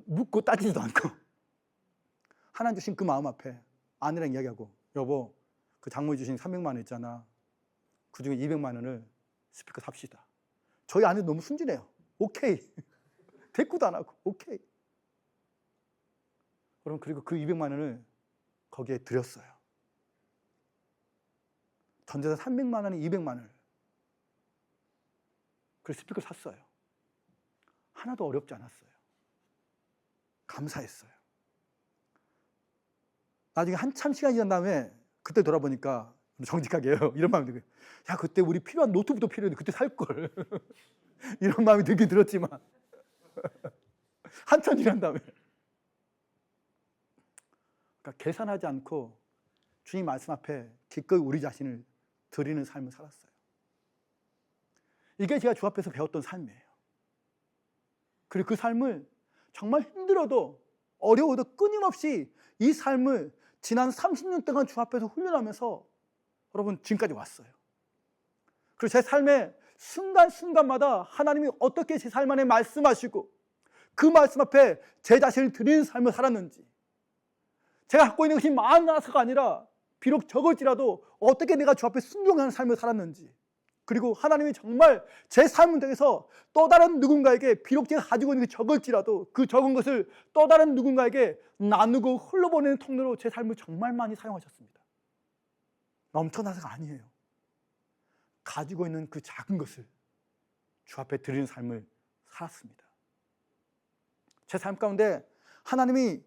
묻고 따지지도 않고 하나님 주신 그 마음 앞에 아내랑 이야기하고, 여보, 그 장모님 주신 300만 원 있잖아. 그중에 200만 원을 스피커 삽시다. 저희 아내 너무 순진해요. 오케이. 대꾸도 안 하고 오케이. 그럼 그리고 그 200만 원을 거기에 드렸어요. 전재산 300만 원에 200만 원을. 그래서 스피커를 샀어요. 하나도 어렵지 않았어요. 감사했어요. 나중에 한참 시간이 지난 다음에 그때 돌아보니까 정직하게요. 이런 마음이 들어요. 야, 그때 우리 필요한 노트북도 필요했는데 그때 살걸. 이런 마음이 들긴 들었지만 한참 지난 다음에. 그러니까 계산하지 않고 주님 말씀 앞에 기꺼이 우리 자신을 드리는 삶을 살았어요. 이게 제가 주 앞에서 배웠던 삶이에요. 그리고 그 삶을 정말 힘들어도 어려워도 끊임없이 이 삶을 지난 30년 동안 주 앞에서 훈련하면서 여러분 지금까지 왔어요. 그리고 제 삶의 순간순간마다 하나님이 어떻게 제 삶 안에 말씀하시고 그 말씀 앞에 제 자신을 드리는 삶을 살았는지, 제가 갖고 있는 것이 많아서가 아니라 비록 적을지라도 어떻게 내가 주 앞에 순종하는 삶을 살았는지, 그리고 하나님이 정말 제 삶을 통해서 또 다른 누군가에게 비록 제가 가지고 있는 게 적을지라도 그 적은 것을 또 다른 누군가에게 나누고 흘러보내는 통로로 제 삶을 정말 많이 사용하셨습니다. 넘쳐나서가 아니에요. 가지고 있는 그 작은 것을 주 앞에 드리는 삶을 살았습니다. 제 삶 가운데 하나님이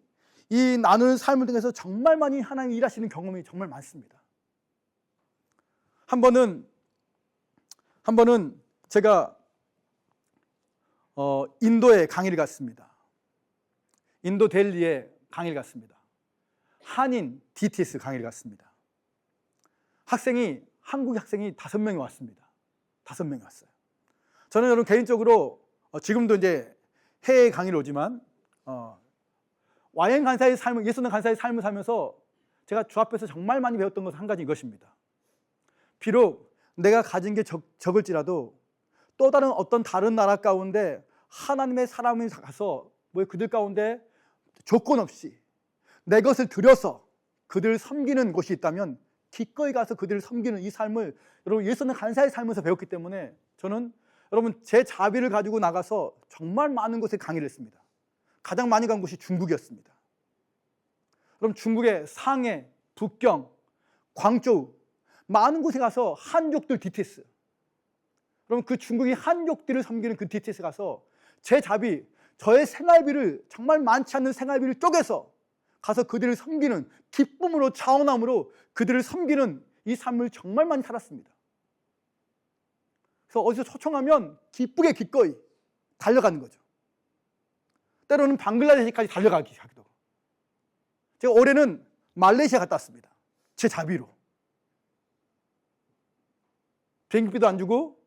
이 나누는 삶을 통해서 정말 많이 하나님이 일하시는 경험이 정말 많습니다. 한 번은 제가 인도에 강의를 갔습니다. 인도 델리에 강의를 갔습니다. 한인 DTS 강의를 갔습니다. 한국 학생이 5명이 왔습니다. 5명이 왔어요. 저는 여러분 개인적으로 지금도 이제 해외 강의를 오지만 와인 간사의 삶을, 예수는 간사의 삶을 살면서 제가 주 앞에서 정말 많이 배웠던 것은 한 가지 이것입니다. 비록 내가 가진 게 적을지라도 또 다른 어떤 다른 나라 가운데 하나님의 사람이 가서 그들 가운데 조건 없이 내 것을 들여서 그들을 섬기는 곳이 있다면 기꺼이 가서 그들을 섬기는 이 삶을 여러분 예수는 간사의 삶에서 배웠기 때문에 저는 여러분 제 자비를 가지고 나가서 정말 많은 곳에 강의를 했습니다. 가장 많이 간 곳이 중국이었습니다. 여러분 중국의 상해, 북경, 광저우 많은 곳에 가서 한족들 DTS, 여러분 그 중국이 한족들을 섬기는 그 DTS 가서 제 자비, 저의 생활비를 정말 많지 않는 생활비를 쪼개서 가서 그들을 섬기는 기쁨으로 자원함으로 그들을 섬기는 이 삶을 정말 많이 살았습니다. 그래서 어디서 초청하면 기쁘게 기꺼이 달려가는 거죠. 때로는 방글라데시까지 달려가기도 하고. 제가 올해는 말레이시아 갔다 왔습니다. 제 자비로. 비행기비도 안 주고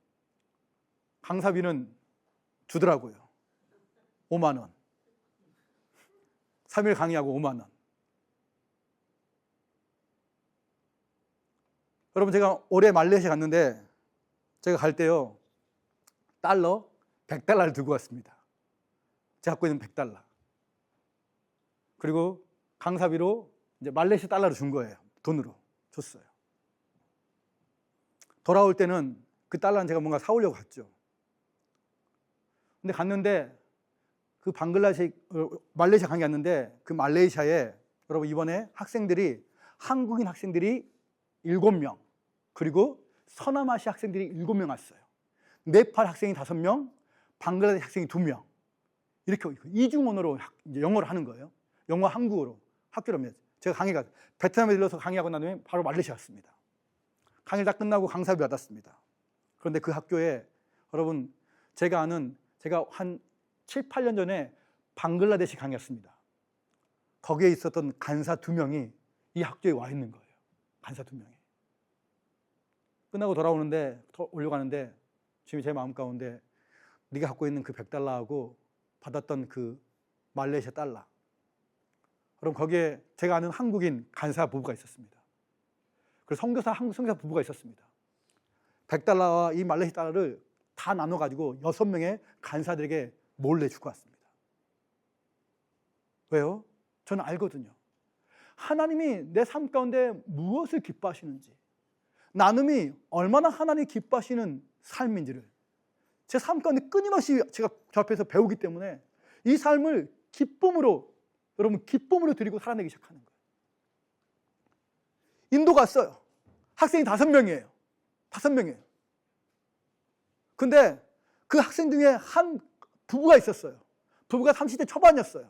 강사비는 주더라고요. 5만 원. 3일 강의하고 5만 원. 여러분 제가 올해 말레이시아 갔는데 제가 갈 때요 달러 100달러를 들고 갔습니다. 제가 갖고 있는 100달러. 그리고 강사비로 이제 말레이시아 달러로 준 거예요. 돈으로 줬어요. 돌아올 때는 그 달러는 제가 뭔가 사오려고 갔죠. 근데 갔는데 그 말레이시아 강의 갔는데 그 말레이시아에 여러분 이번에 한국인 학생들이 7명, 그리고 서남아시아 학생들이 7명 왔어요. 네팔 학생이 5명, 방글라데시 학생이 2명. 이렇게 이중언어로 영어를 하는 거예요. 영어 한국어로 학교로 합니다. 제가 베트남에 들러서 강의하고 난 다음에 바로 말레이시아 왔습니다. 강의 다 끝나고 강사비 받았습니다. 그런데 그 학교에 여러분 제가 한 7, 8년 전에 방글라데시 강의했습니다. 거기에 있었던 간사 2명이 이 학교에 와 있는 거예요. 간사 2명이. 끝나고 올려가는데 지금 제 마음 가운데 네가 갖고 있는 그 100달러하고 받았던 그 말레이시아 달러, 그럼 거기에 제가 아는 한국인 간사 부부가 있었습니다. 그리고 한국 선교사 부부가 있었습니다. $100와 이 말레이시 달러를 다 나눠가지고 6명의 간사들에게 몰래 주고 왔습니다. 왜요? 저는 알거든요. 하나님이 내 삶 가운데 무엇을 기뻐하시는지, 나눔이 얼마나 하나님이 기뻐하시는 삶인지를 제 삶 가운데 끊임없이 제가 저 앞에서 배우기 때문에 이 삶을 기쁨으로, 여러분 기쁨으로 드리고 살아내기 시작하는 거예요. 인도 갔어요. 학생이 5명이에요. 5명이에요. 근데 그 학생 중에 한 부부가 있었어요. 부부가 30대 초반이었어요.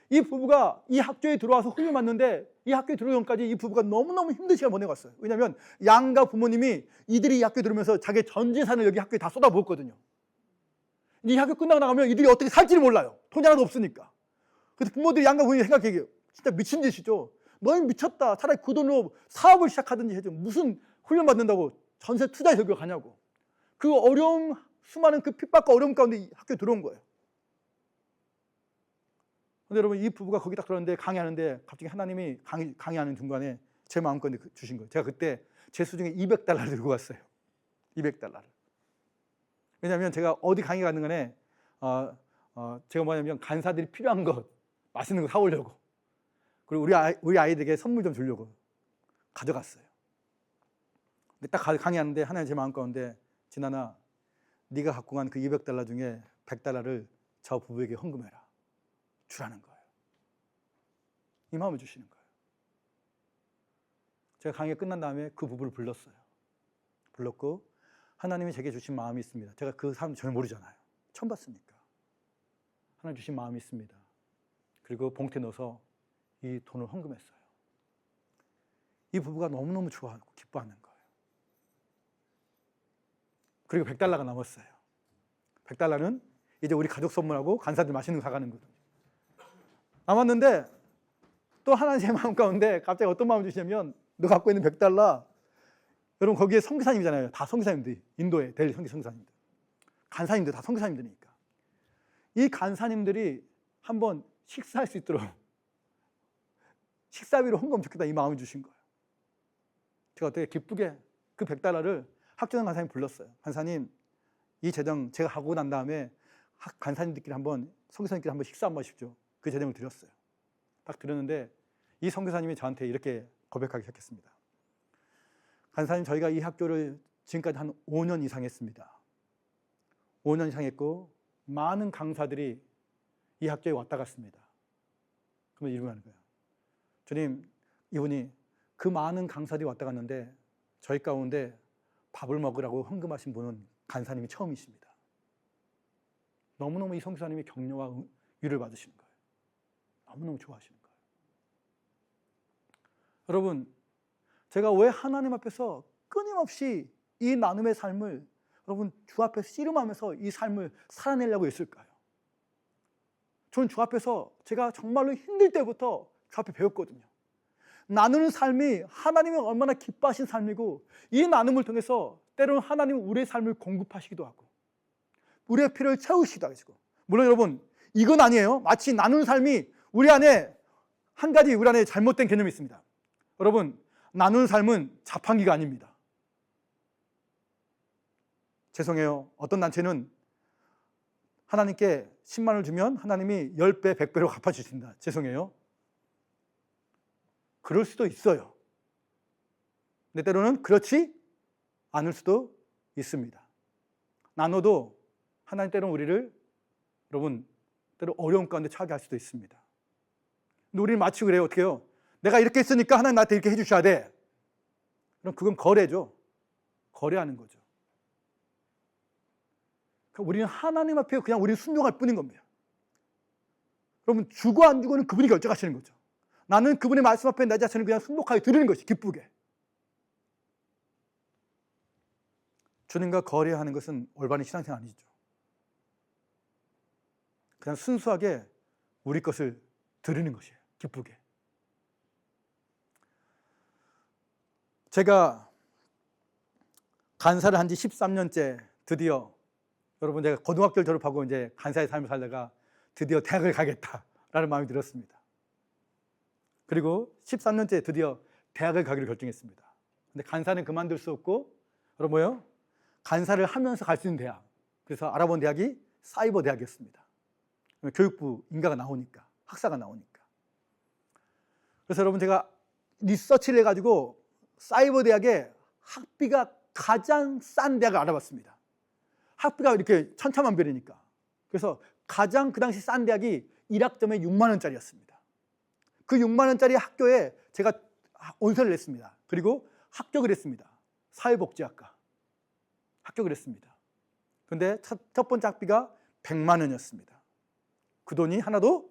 이 부부가 이 학교에 들어와서 훈련 받는데 이 학교에 들어오기 전까지 이 부부가 너무너무 힘든 시간 보내고 왔어요. 왜냐하면 양가 부모님이 이들이 이 학교에 들어오면서 자기 전 재산을 여기 학교에 다 쏟아부었거든요. 이 학교 끝나고 나가면 이들이 어떻게 살지를 몰라요. 돈이 하나도 없으니까. 그래서 부모들이 양가 부모님이 생각하기에 진짜 미친 짓이죠. 너희 미쳤다. 차라리 그 돈으로 사업을 시작하든지 해줘. 무슨 훈련 받는다고 전세 투자에 여기 가냐고. 그 어려움, 수많은 그 핍박과 어려움 가운데 이 학교에 들어온 거예요. 근데 여러분 이 부부가 거기 딱 들어왔는데 강의하는데 갑자기 하나님이 강의하는 중간에 제 마음껏 주신 거예요. 제가 그때 제 수중에 $200 들고 갔어요. $200. 왜냐하면 제가 어디 강의 가는 간에 제가 뭐냐면 간사들이 필요한 것, 맛있는 거 사오려고, 그리고 우리 아이들에게 선물 좀 주려고 가져갔어요. 근데 딱 강의하는데 하나님 제 마음 가운데 진아나 네가 갖고 간 그 $200 중에 $100를 저 부부에게 헌금해라. 주라는 거예요. 이 마음을 주시는 거예요. 제가 강의가 끝난 다음에 그 부부를 불렀어요. 불렀고 하나님이 제게 주신 마음이 있습니다. 제가 그 사람 전혀 모르잖아요. 처음 봤으니까. 하나님 주신 마음이 있습니다. 그리고 봉투에 넣어서 이 돈을 헌금했어요. 이 부부가 너무너무 좋아하고 기뻐하는 거예요. 그리고 $100가 남았어요. $100는 이제 우리 가족 선물하고 간사들 맛있는 거 사가는 거거든요. 남았는데 또 하나님 제 마음 가운데 갑자기 어떤 마음을 주시냐면 너 갖고 있는 $100, 여러분 거기에 선교사님이잖아요. 다 선교사님들이, 인도에 델리 선교사님들, 간사님들 다 선교사님들이니까 이 간사님들이 한번 식사할 수 있도록 식사비로 헌금 좋겠다 이 마음을 주신 거예요. 제가 어떻게 기쁘게 그 $100를 학교장 간사님 불렀어요. 간사님 이 재정 제가 하고 난 다음에 간사님들끼리 한번 선교사님끼리 한번 식사 한번 하십시오. 그 재정을 드렸어요. 딱 드렸는데 이 선교사님이 저한테 이렇게 고백하기 시작했습니다. 간사님 저희가 이 학교를 지금까지 한 5년 이상 했습니다. 5년 이상 했고 많은 강사들이 이 학교에 왔다 갔습니다. 그러면 이러고 하는 거예요. 주님, 이분이 그 많은 강사들이 왔다 갔는데 저희 가운데 밥을 먹으라고 헌금하신 분은 간사님이 처음이십니다. 너무너무 이 선교사님이 격려와 위를 받으시는 거예요. 너무너무 좋아하시는 거예요. 여러분, 제가 왜 하나님 앞에서 끊임없이 이 나눔의 삶을 여러분 주 앞에서 씨름하면서 이 삶을 살아내려고 했을까요? 저는 주 앞에서 제가 정말로 힘들 때부터 주 앞에 배웠거든요. 나누는 삶이 하나님이 얼마나 기뻐하신 삶이고 이 나눔을 통해서 때로는 하나님은 우리의 삶을 공급하시기도 하고 우리의 필요를 채우시기도 하시고, 물론 여러분 이건 아니에요. 마치 나누는 삶이 우리 안에 한 가지 우리 안에 잘못된 개념이 있습니다. 여러분 나누는 삶은 자판기가 아닙니다. 죄송해요. 어떤 단체는 하나님께 10만 원을 주면 하나님이 10배, 100배로 갚아주신다. 죄송해요. 그럴 수도 있어요. 근데 때로는 그렇지 않을 수도 있습니다. 나눠도 하나님 때로는 우리를 여러분 때로 어려움 가운데 처하게 할 수도 있습니다. 근데 우리는 마치 그래요. 어떻게 해요? 내가 이렇게 했으니까 하나님 나한테 이렇게 해주셔야 돼. 그럼 그건 거래죠. 거래하는 거죠. 우리는 하나님 앞에 그냥 우리는 순종할 뿐인 겁니다. 여러분 주고 안 주고는 그분이 결정하시는 거죠. 나는 그분의 말씀 앞에 내 자신을 그냥 순복하게 드리는 것이 기쁘게. 주님과 거래하는 것은 올바른 신앙생활 아니죠. 그냥 순수하게 우리 것을 드리는 것이에요. 기쁘게. 제가 간사를 한 지 13년째 드디어 여러분 제가 고등학교를 졸업하고 이제 간사의 삶을 살다가 드디어 대학을 가겠다라는 마음이 들었습니다. 그리고 13년째 드디어 대학을 가기로 결정했습니다. 근데 간사는 그만둘 수 없고, 여러분 뭐예요? 간사를 하면서 갈 수 있는 대학. 그래서 알아본 대학이 사이버 대학이었습니다. 교육부 인가가 나오니까, 학사가 나오니까. 그래서 여러분 제가 리서치를 해가지고 사이버 대학에 학비가 가장 싼 대학을 알아봤습니다. 학비가 이렇게 천차만별이니까. 그래서 가장 그 당시 싼 대학이 1학점에 6만 원짜리였습니다. 그 6만 원짜리 학교에 제가 온서를 냈습니다. 그리고 합격을 했습니다. 사회복지학과 합격을 했습니다. 그런데 첫 번째 학비가 100만 원이었습니다. 그 돈이 하나도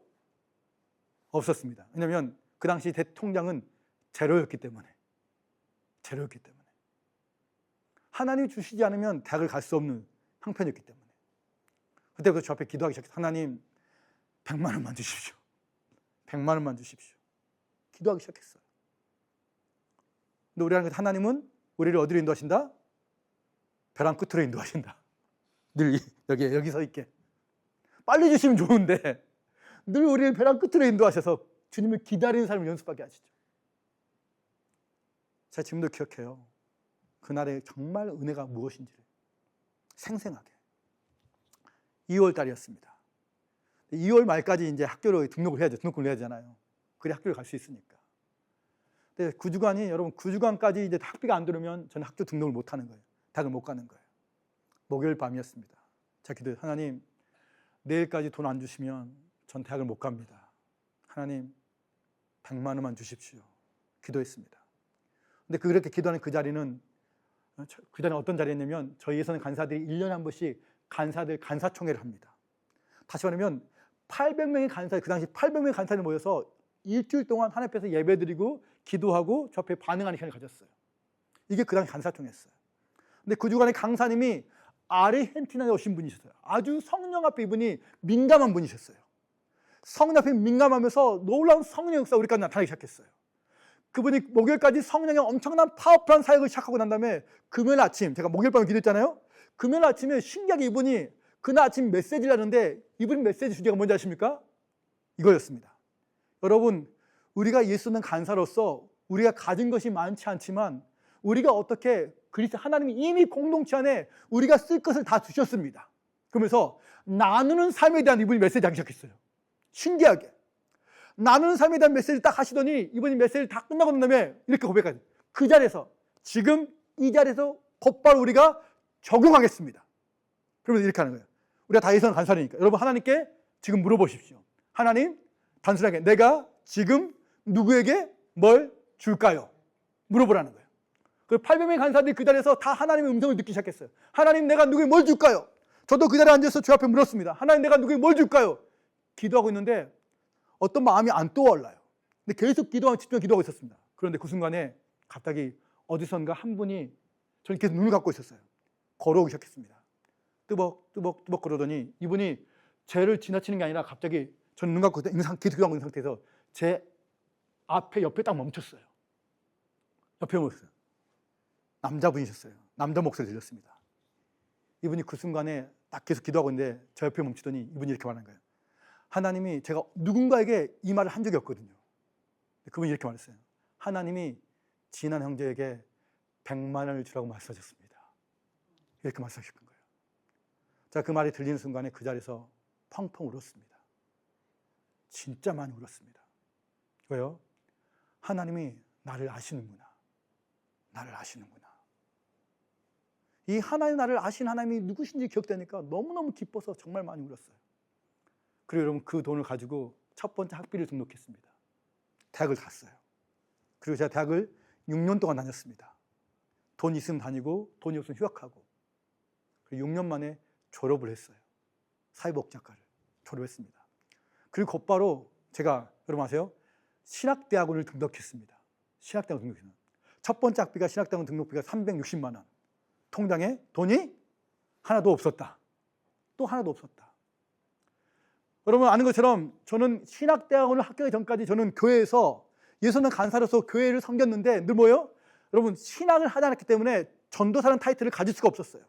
없었습니다. 왜냐하면 그 당시 대통령은 제로였기 때문에. 하나님이 주시지 않으면 대학을 갈 수 없는 형편이었기 때문에. 그때부터 저 앞에 기도하기 시작했어요. 하나님 100만 원만 주십시오. 100만 원만 주십시오. 기도하기 시작했어요. 근데 우리 하나님은 우리를 어디로 인도하신다? 벼랑 끝으로 인도하신다. 늘 여기 서 있게. 빨리 주시면 좋은데 늘 우리를 벼랑 끝으로 인도하셔서 주님을 기다리는 삶을 연습하게 하시죠. 제가 지금도 기억해요. 그날의 정말 은혜가 무엇인지를 생생하게. 2월 달이었습니다. 2월 말까지 이제 학교로 등록을 해야죠. 등록을 해야 되잖아요. 그래 학교를 갈 수 있으니까. 근데 9주간이 여러분 9주간까지 이제 학비가 안 들어오면 저는 학교 등록을 못 하는 거예요. 대학을 못 가는 거예요. 목요일 밤이었습니다. 제가 기도해요. 하나님 내일까지 돈 안 주시면 전 대학을 못 갑니다. 하나님 100만 원만 주십시오. 기도했습니다. 근데 그렇게 기도하는 그 자리는 어떤 자리였냐면 저희 예선 간사들이 1년에 한 번씩 간사들 간사총회를 합니다. 다시 말하면 800명의 간사, 그 당시 800명의 간사들이 모여서 일주일 동안 하나님 앞에서 예배드리고 기도하고 저 앞에 반응하는 시간을 가졌어요. 이게 그 당시 간사총회였어요. 근데 그 주간에 강사님이 아르헨티나에 오신 분이셨어요. 아주 성령 앞에 이분이 민감한 분이셨어요. 성령 앞에 민감하면서 놀라운 성령 역사 우리까지 나타나기 시작했어요. 그분이 목요일까지 성령의 엄청난 파워풀한 사역을 시작하고 난 다음에 금요일 아침, 제가 목요일 밤에 기도했잖아요. 금요일 아침에 신기하게 이분이 그날 아침 메시지를 하는데 이분 메시지 주제가 뭔지 아십니까? 이거였습니다. 여러분, 우리가 예수는 간사로서 우리가 가진 것이 많지 않지만 우리가 어떻게 그리스도 하나님이 이미 공동체 안에 우리가 쓸 것을 다 주셨습니다. 그러면서 나누는 삶에 대한 이분이 메시지 하기 시작했어요. 신기하게. 나누는 삶에 대한 메시지를 딱 하시더니 이분이 메시지를 다 끝나고 난 다음에 이렇게 고백하죠. 그 자리에서 지금 이 자리에서 곧바로 우리가 적용하겠습니다. 그러면서 이렇게 하는 거예요. 우리가 다 예선 간사니까 여러분 하나님께 지금 물어보십시오. 하나님 단순하게 내가 지금 누구에게 뭘 줄까요? 물어보라는 거예요. 그 800명의 간사들이 그 자리에서 다 하나님의 음성을 듣기 시작했어요. 하나님 내가 누구에게 뭘 줄까요? 저도 그 자리에 앉아서 주 앞에 물었습니다. 하나님 내가 누구에게 뭘 줄까요? 기도하고 있는데 어떤 마음이 안 떠올라요. 근데 계속 집중해서 기도하고 있었습니다. 그런데 그 순간에 갑자기 어디선가 한 분이 저는 계속 눈을 감고 있었어요. 걸어오기 시작했습니다. 뜨벅뜨벅 걸어오더니 이분이 죄를 지나치는 게 아니라 갑자기 저는 눈 감고 계속 기도하고 있는 상태에서 제 옆에 딱 멈췄어요. 옆에 멈췄어요. 남자분이셨어요. 남자 목소리 들렸습니다. 이분이 그 순간에 딱 계속 기도하고 있는데 저 옆에 멈추더니 이분이 이렇게 말하는 거예요. 하나님이 제가 누군가에게 이 말을 한 적이 없거든요. 그분이 이렇게 말했어요. 하나님이 지난 형제에게 100만 원을 주라고 말씀하셨습니다. 이렇게 말씀하신 거예요. 제가 그 말이 들리는 순간에 그 자리에서 펑펑 울었습니다. 진짜 많이 울었습니다. 왜요? 하나님이 나를 아시는구나. 나를 아시는구나. 이 하나님 나를 아신 하나님이 누구신지 기억되니까 너무너무 기뻐서 정말 많이 울었어요. 그리고 여러분 그 돈을 가지고 첫 번째 학비를 등록했습니다. 대학을 갔어요. 그리고 제가 대학을 6년 동안 다녔습니다. 돈 있으면 다니고 돈이 없으면 휴학하고. 그리고 6년 만에 졸업을 했어요. 사회복지학과를 졸업했습니다. 그리고 곧바로 제가 여러분 아세요? 신학대학원을 등록했습니다. 신학대학원 등록했습니다. 첫 번째 학비가 신학대학원 등록비가 360만 원. 통장에 돈이 하나도 없었다. 또 하나도 없었다. 여러분 아는 것처럼 저는 신학대학원을 합격하기 전까지 저는 교회에서 예수는 간사로서 교회를 섬겼는데 늘 뭐예요? 여러분 신학을 하지 않았기 때문에 전도사라는 타이틀을 가질 수가 없었어요.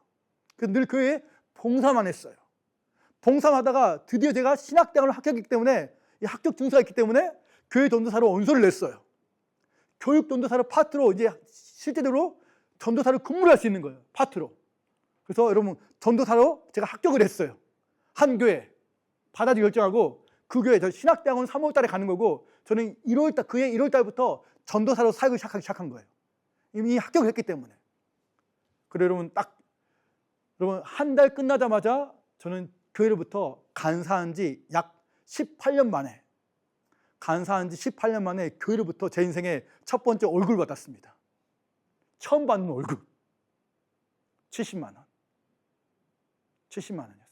그래서 늘 교회에 봉사만 했어요. 봉사하다가 드디어 제가 신학대학원을 합격했기 때문에 이 합격 증서가 있기 때문에 교회 전도사로 원서를 냈어요. 교육 전도사로 파트로 이제 실제적으로 전도사로 근무를 할 수 있는 거예요. 파트로. 그래서 여러분 전도사로 제가 합격을 했어요. 한 교회 받아들이 결정하고 그 교회 저 신학대학원 3월 달에 가는 거고 저는 1월 달 그해 1월 달부터 전도사로 사역을 시작한 거예요. 이미 합격을 했기 때문에. 그래 여러분 여러분 한 달 끝나자마자 저는 교회로부터 간사한 지 약 18년 만에 교회로부터 제 인생의 첫 번째 월급을 받았습니다. 처음 받는 월급 70만 원. 70만 원이었어요.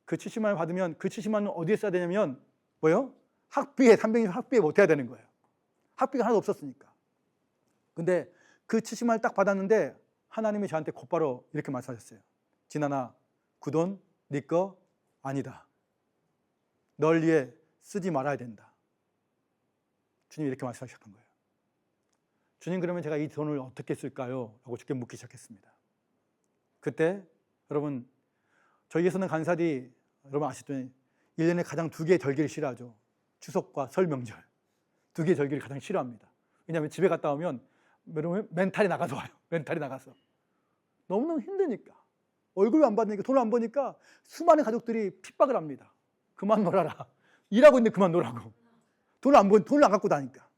그 70만 원 받으면 그 70만 원 어디에 써야 되냐면 뭐요? 학비에 300일 학비에 못 해야 되는 거예요. 학비가 하나도 없었으니까. 근데 그 70만 원을 딱 받았는데 하나님이 저한테 곧바로 이렇게 말씀하셨어요. 진아나 그 돈 네 거 아니다. 널 위해 쓰지 말아야 된다. 주님이 이렇게 말씀하셨던 거예요. 주님 그러면 제가 이 돈을 어떻게 쓸까요? 라고 주께 묻기 시작했습니다. 그때 여러분 저희에서는 간사들이 여러분 아시죠? 1년에 가장 2개의 절기를 싫어하죠. 추석과 설 명절 2개의 절기를 가장 싫어합니다. 왜냐하면 집에 갔다 오면 여러분 멘탈이 나가서 와요. 멘탈이 나가서 너무너무 힘드니까 월급을 안 받으니까 돈을 안 버니까 수많은 가족들이 핍박을 합니다. 그만 놀아라. 일하고 있는데 그만 놀라고. 돈을 안 갖고 다니까.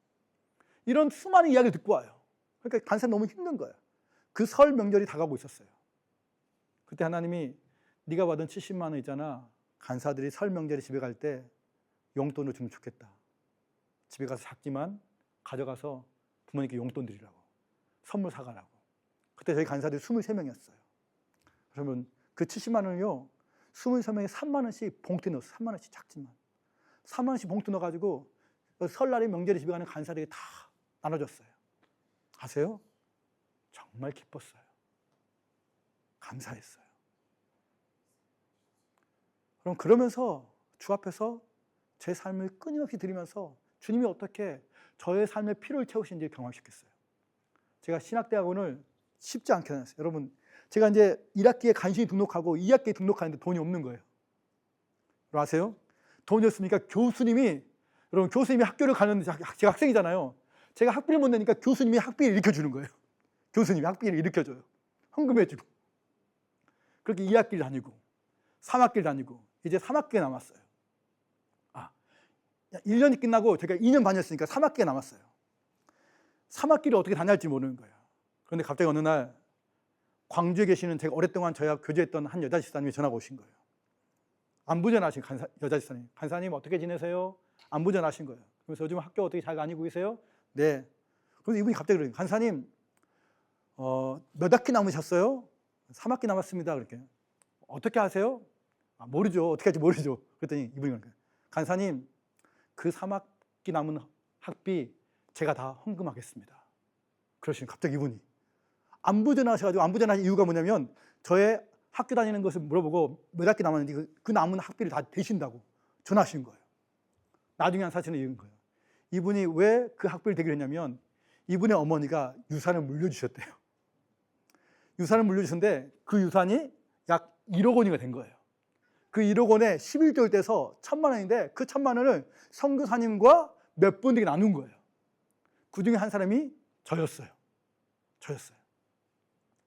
이런 수많은 이야기를 듣고 와요. 그러니까 간사는 너무 힘든 거예요. 그 설 명절이 다가오고 있었어요. 그때 하나님이 네가 받은 70만 원 있잖아. 간사들이 설 명절에 집에 갈 때 용돈으로 주면 좋겠다. 집에 가서 작지만 가져가서 부모님께 용돈 드리라고. 선물 사가라고. 그때 저희 간사들이 23명이었어요. 그러면 그 70만 원을요. 23명에 3만 원씩 봉투에 넣었어요. 3만 원씩 작지만. 3만 원씩 봉투 넣어가지고 설날에 명절에 집에 가는 간사들에게 다 나눠줬어요. 아세요? 정말 기뻤어요. 감사했어요. 그럼 그러면서 주 앞에서 제 삶을 끊임없이 드리면서 주님이 어떻게 저의 삶의 필요를 채우신지 경험시켰어요. 제가 신학대학원을 쉽지 않게 다녔어요. 여러분, 제가 이제 1학기에 간신히 등록하고 2학기에 등록하는데 돈이 없는 거예요. 여러분 아세요? 돈이 없으니까 교수님이 학교를 가는데 제가 학생이잖아요. 제가 학비를 못 내니까 교수님이 학비를 일으켜주는 거예요. 교수님이 학비를 일으켜줘요. 헌금해주고. 그렇게 2학기를 다니고 3학기를 다니고 이제 3학기가 남았어요. 1년이 끝나고 제가 2년 반이었으니까 3학기가 남았어요. 3학기를 어떻게 다녀야 할지 모르는 거예요. 그런데 갑자기 어느 날 광주에 계시는 제가 오랫동안 저희와 교제했던 한 여자 집사님이 전화가 오신 거예요. 안부 전하신 여자 집사님. 간사님 어떻게 지내세요? 안부 전하신 거예요. 그래서 요즘 학교 어떻게 잘 다니고 계세요? 네. 그래서 이분이 갑자기 그래요. 간사님 몇 학기 남으셨어요? 3학기 남았습니다. 그렇게. 어떻게 하세요? 모르죠. 어떻게 할지 모르죠. 그랬더니 이분이 그러는 거예요. 간사님 그 3학기 남은 학비 제가 다 헌금하겠습니다. 그러시는 갑자기 이분이 안부 전화하셔가지고 안부 전화하신 이유가 뭐냐면 저의 학교 다니는 것을 물어보고 몇 학기 남았는지 그 남은 학비를 다 대신다고 전화하신 거예요. 나중에 한 사실은 이런 거예요. 이분이 왜 그 학비를 대기를 했냐면 이분의 어머니가 유산을 물려주셨대요. 유산을 물려주셨는데 그 유산이 약 1억 원이가 된 거예요. 그 1억 원에 11개월 돼서 1,000만 원인데 그 1,000만 원을 선교사님과 몇 분에게 나눈 거예요. 그 중에 한 사람이 저였어요.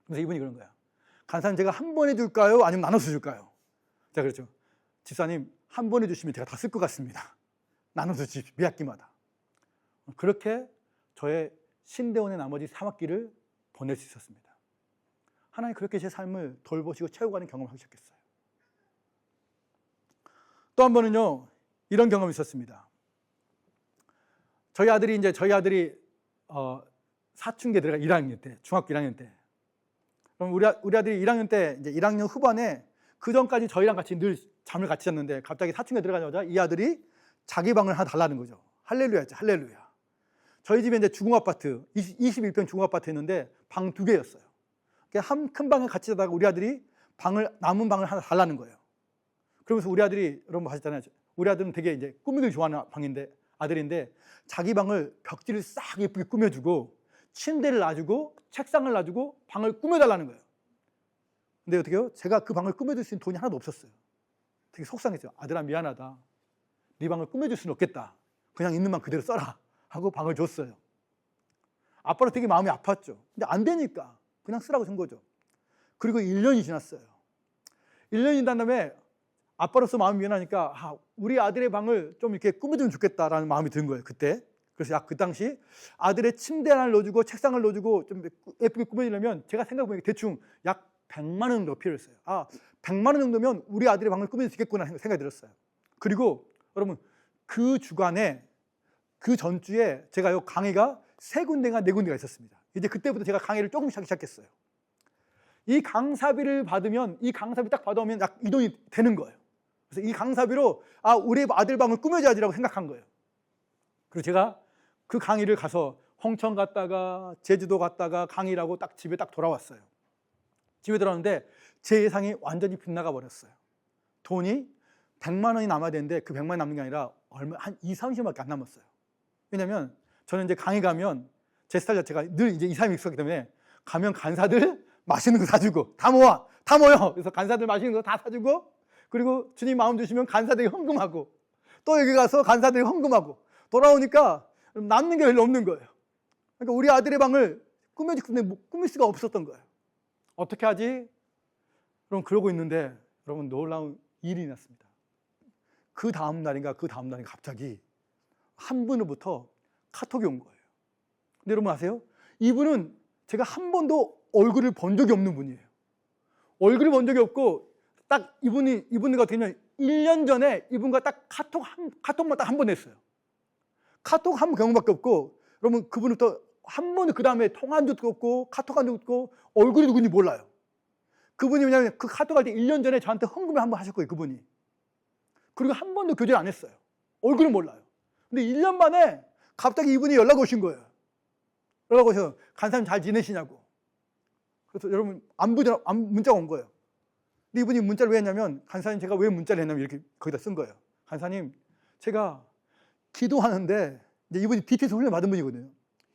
그래서 이분이 그런 거야. 간사님 제가 한 번에 줄까요? 아니면 나눠서 줄까요? 제가 그랬죠. 집사님 한 번에 주시면 제가 다 쓸 것 같습니다. 나눠서 주십시오. 매 학기마다. 그렇게 저의 신대원의 나머지 3학기를 보낼 수 있었습니다. 하나님 그렇게 제 삶을 돌보시고 채워가는 경험을 하셨겠어요. 또 한 번은요. 이런 경험이 있었습니다. 저희 아들이 사춘기에 들어가 1학년 때, 중학교 1학년 때. 그럼 우리 아들이 1학년 때 이제 1학년 후반에 그 전까지 저희랑 같이 늘 잠을 같이 잤는데 갑자기 사춘기에 들어가자마자 이 아들이 자기 방을 하나 달라는 거죠. 할렐루야죠. 할렐루야. 저희 집에 이제 주공아파트 21평 주공아파트였는데 방 2개였어요. 한 큰 방에 같이 자다가 우리 아들이 남은 방을 하나 달라는 거예요. 그러면서 우리 아들이 여러분 하셨잖아요. 우리 아들은 되게 이제 꾸미기를 좋아하는 아들인데 자기 방을 벽지를 싹 예쁘게 꾸며주고 침대를 놔주고 책상을 놔주고 방을 꾸며달라는 거예요. 근데 어떻게 해요? 제가 그 방을 꾸며줄 수 있는 돈이 하나도 없었어요. 되게 속상했어요. 아들아 미안하다. 네 방을 꾸며줄 수는 없겠다. 그냥 있는 만 그대로 써라 하고 방을 줬어요. 아빠로 되게 마음이 아팠죠. 근데 안 되니까 그냥 쓰라고 준 거죠. 그리고 1년이 지났어요. 1년이 지난 다음에 아빠로서 마음이 미안하니까 우리 아들의 방을 좀 이렇게 꾸며주면 좋겠다라는 마음이 든 거예요, 그때. 그래서 그 당시 아들의 침대 하나를 넣어주고 책상을 넣어주고 좀 예쁘게 꾸며주려면 제가 생각해보니까 대충 약 100만 원 정도 필요했어요. 100만 원 정도면 우리 아들의 방을 꾸며줄 수 있겠구나 생각이 들었어요. 그리고 여러분, 그 주간에, 그 전주에 제가 요 강의가 3군데가 4군데가 있었습니다. 이제 그때부터 제가 강의를 조금씩 하기 시작했어요. 이 강사비를 받으면, 이 강사비 딱 받아오면 약 이 돈이 되는 거예요. 그래서 이 강사비로 우리 아들 방을 꾸며줘야지라고 생각한 거예요. 그리고 제가 그 강의를 가서 홍천 갔다가 제주도 갔다가 강의라고 딱 집에 딱 돌아왔어요. 집에 들어왔는데 제 예상이 완전히 빗나가 버렸어요. 돈이 100만 원이 남아야 되는데 그 100만 원이 남는 게 아니라 한 2, 30원밖에 안 남았어요. 왜냐면 저는 이제 강의 가면 제 스타일 자체가 늘 이제 2, 3일 익숙하기 때문에 가면 간사들 맛있는 거 사주고 다 모여. 그래서 간사들 맛있는 거 다 사주고, 그리고 주님 마음 주시면 간사들이 헌금하고, 또 여기 가서 간사들이 헌금하고, 돌아오니까 남는 게 별로 없는 거예요. 그러니까 우리 아들의 방을 꾸며주는데 꾸밀 수가 없었던 거예요. 어떻게 하지? 그럼 그러고 있는데 여러분, 놀라운 일이 났습니다. 그 다음 날인가 갑자기 한 분으로부터 카톡이 온 거예요. 근데 여러분 아세요? 이분은 제가 한 번도 얼굴을 본 적이 없는 분이에요. 얼굴을 본 적이 없고, 딱 이분과 어떻게 하면 1년 전에 이분과 딱 카톡만 딱 한 번 했어요. 카톡 한 경우밖에 없고, 여러분 그분부터 한 번도 그 다음에 통화한 적도 없고 카톡 한 적도 없고 얼굴이 누군지 몰라요. 그분이 왜냐하면 그 카톡 할 때 1년 전에 저한테 헌금을 한 번 하셨고요, 그분이. 그리고 한 번도 교제를 안 했어요. 얼굴은 몰라요. 근데 1년 만에 갑자기 이분이 연락 오신 거예요. 연락 오셔서 간사님 잘 지내시냐고. 그래서 여러분 문자가 온 거예요. 근데 이분이 문자를 왜 했냐면, 간사님 제가 왜 문자를 했냐면 이렇게 거기다 쓴 거예요. 간사님, 제가 기도하는데, 이제 이분이 DTS 훈련 받은 분이거든요.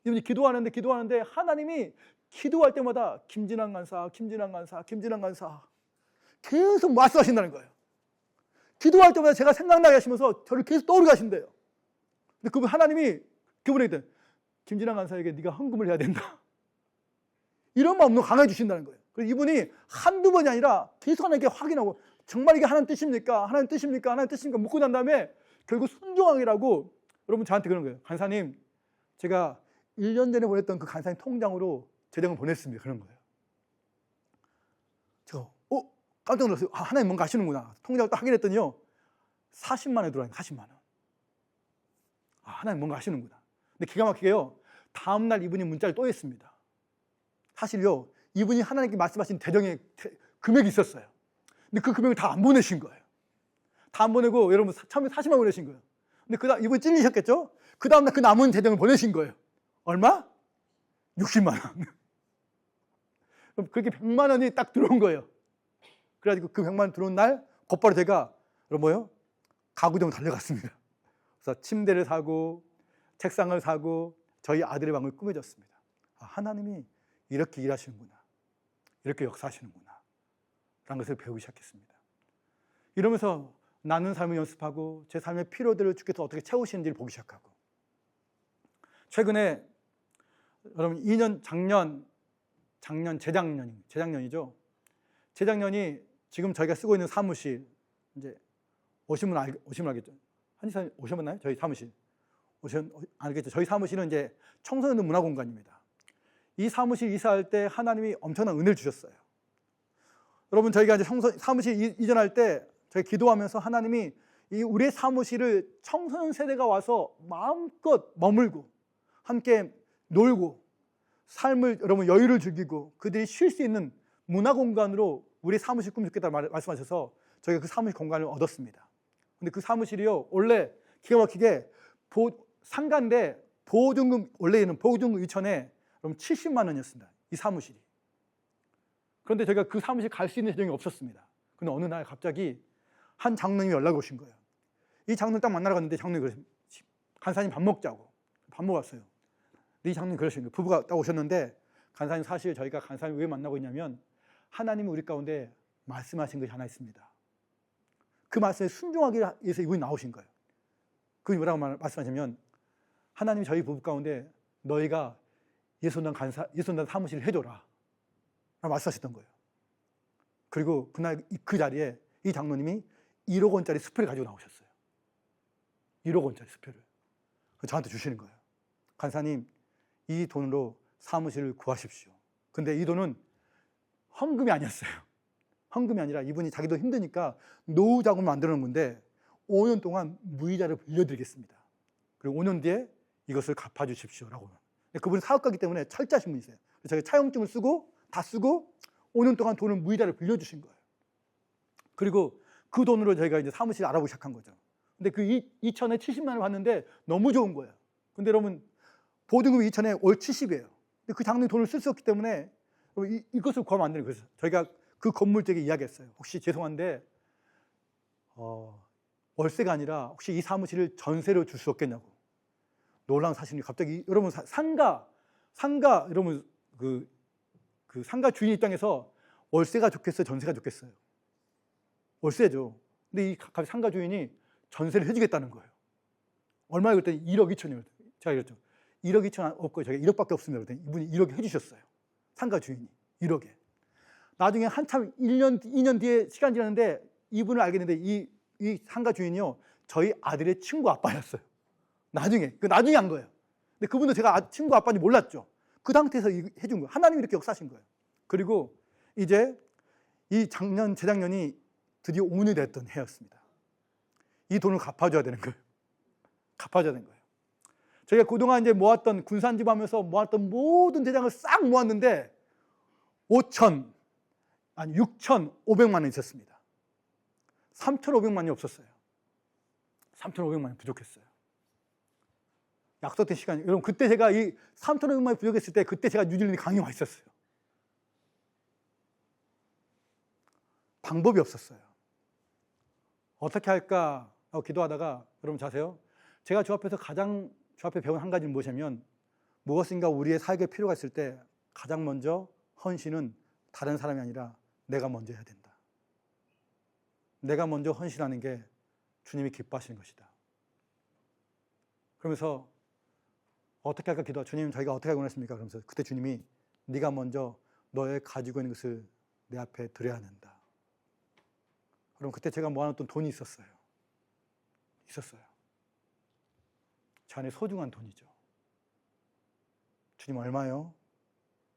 이분이 기도하는데 하나님이 기도할 때마다 김진환 간사 계속 말씀하신다는 거예요. 기도할 때마다 제가 생각나게 하시면서 저를 계속 떠오르게 하신대요. 근데 그분 하나님이 그분에게 김진환 간사에게 네가 헌금을 해야 된다, 이런 마음으로 강해 주신다는 거예요. 그래서 이분이 한두 번이 아니라 계속 하나님께 확인하고, 정말 이게 하나님 뜻입니까? 하나님 뜻입니까? 묻고 난 다음에 결국 순종하기라고 여러분 저한테 그런 거예요. 간사님, 제가 1년 전에 보냈던 그 간사님 통장으로 재정을 보냈습니다. 그런 거예요. 제가 깜짝 놀랐어요. 하나님 뭔가 하시는구나. 통장을 딱 확인했더니요, 40만 원이 들어와요. 40만 원. 하나님 뭔가 하시는구나. 근데 기가 막히게요, 다음날 이분이 문자를 또 했습니다. 사실요, 이분이 하나님께 말씀하신 대정의 금액이 있었어요. 근데 그 금액을 다 안 보내신 거예요. 다 안 보내고, 여러분 처음에 40만 원 보내신 거예요. 근데 이분이 찔리셨겠죠? 그 다음날 그 남은 재정을 보내신 거예요. 얼마? 60만 원. 그럼 그렇게 100만 원이 딱 들어온 거예요. 그래가지고 그 100만 원 들어온 날 곧바로 제가 가구점을 달려갔습니다. 그래서 침대를 사고 책상을 사고 저희 아들의 방을 꾸며줬습니다. 하나님이 이렇게 일하시는구나, 이렇게 역사하시는구나 라는 것을 배우기 시작했습니다. 이러면서 나는 삶을 연습하고 제 삶의 필요들을 주께서 어떻게 채우시는지를 보기 시작하고, 최근에 여러분 재작년이죠. 재작년이 지금 저희가 쓰고 있는 사무실, 이제 오시면 알겠죠. 한지사님 오셨나요? 저희 사무실 알겠죠. 저희 사무실은 이제 청소년들 문화공간입니다. 이 사무실 이사할 때 하나님이 엄청난 은혜를 주셨어요. 여러분 저희가 이제 사무실 이전할 때 저희 기도하면서 하나님이 우리의 사무실을 청소년 세대가 와서 마음껏 머물고 함께 놀고 삶을 여러분 여유를 즐기고 그들이 쉴 수 있는 문화공간으로 우리 사무실 꾸미겠다 말씀하셔서 저희가 그 사무실 공간을 얻었습니다. 근데 그 사무실이요, 원래 기가 막히게 상가인데 보증금, 원래는 보증금 2천에 그럼 70만 원이었습니다. 이 사무실이. 그런데 저희가 그 사무실 갈 수 있는 재정이 없었습니다. 근데 어느 날 갑자기 한 장로님이 연락이 오신 거예요. 이 장로님 딱 만나러 갔는데 장로님이 그러신, 간사님 밥 먹자고. 밥 먹었어요. 이 장로님 그러신 거예요. 부부가 딱 오셨는데, 간사님 사실 저희가 간사님 왜 만나고 있냐면 하나님이 우리 가운데 말씀하신 것이 하나 있습니다. 그 말씀에 순종하기 위해서 이분이 나오신 거예요. 그분이 뭐라고 말씀하시면 하나님이 저희 부부 가운데 너희가 예손단 사무실을 해줘라 라고 말씀하셨던 거예요. 그리고 그날 그 자리에 이 장로님이 1억 원짜리 수표를 가지고 나오셨어요. 1억 원짜리 수표를 저한테 주시는 거예요. 간사님, 이 돈으로 사무실을 구하십시오. 근데 이 돈은 헌금이 아니었어요. 헌금이 아니라 이분이 자기도 힘드니까 노후 자금을 만들어 놓은 건데 5년 동안 무이자를 빌려드리겠습니다. 그리고 5년 뒤에 이것을 갚아주십시오라고. 그분은 사업가이기 때문에 철저하신 분이세요. 제가 차용증을 다 쓰고 5년 동안 돈을 무이자를 빌려주신 거예요. 그리고 그 돈으로 저희가 이제 사무실을 알아보기 시작한 거죠. 근데 그 2천에 70만 원을 받는데 너무 좋은 거예요. 근데 여러분, 보증금이 2천에 월 70이에요. 근데 그 장로님 돈을 쓸 수 없기 때문에 이것을 구하면 안 되는 거예요. 저희가 그 건물주에게 이야기했어요. 혹시 죄송한데 월세가 아니라 혹시 이 사무실을 전세로 줄 수 없겠냐고. 놀라운 사실이 갑자기 여러분 상가 여러분 그 상가 주인 입장에서 월세가 좋겠어요, 전세가 좋겠어요? 월세죠. 근데 이 상가 주인이 전세를 해주겠다는 거예요. 얼마에 그랬더니 1억 2천이에요. 제가 이랬죠. 1억 2천 없고 제가 1억밖에 없습니다. 그랬더니 이분이 1억에 해주셨어요. 상가 주인이 1억에. 나중에 한참 1년, 2년 뒤에 시간 지났는데 이분을 알겠는데 이 상가 주인이요, 저희 아들의 친구 아빠였어요. 나중에 한 거예요. 근데 그분도 제가 친구 아빠인지 몰랐죠. 그 상태에서 해준 거예요. 하나님이 이렇게 역사하신 거예요. 그리고 이제 이 재작년이 드디어 5년이 됐던 해였습니다. 이 돈을 갚아줘야 되는 거예요. 갚아줘야 되는 거예요. 저희가 그동안 이제 모았던 군산집 하면서 모았던 모든 재장을 싹 모았는데 6,500만 원 있었습니다. 3,500만이 없었어요. 3,500만이 부족했어요. 약속된 시간, 여러분 그때 제가 이 3,500만이 부족했을 때 그때 제가 뉴질랜드 강의 와 있었어요. 방법이 없었어요. 어떻게 할까 하고 기도하다가 여러분 자세요. 제가 주 앞에 배운 한 가지는 무엇이냐면 무엇인가 우리의 사역에 필요가 있을 때 가장 먼저 헌신은 다른 사람이 아니라 내가 먼저 해야 된다. 내가 먼저 헌신하는 게 주님이 기뻐하시는 것이다. 그러면서 어떻게 할까 기도하. 주님, 저희가 어떻게 하고 원하십니까? 그러면서 그때 주님이 네가 먼저 너의 가지고 있는 것을 내 앞에 드려야 한다. 그럼 그때 제가 모아놨던 돈이 있었어요. 제 안에 소중한 돈이죠. 주님 얼마요?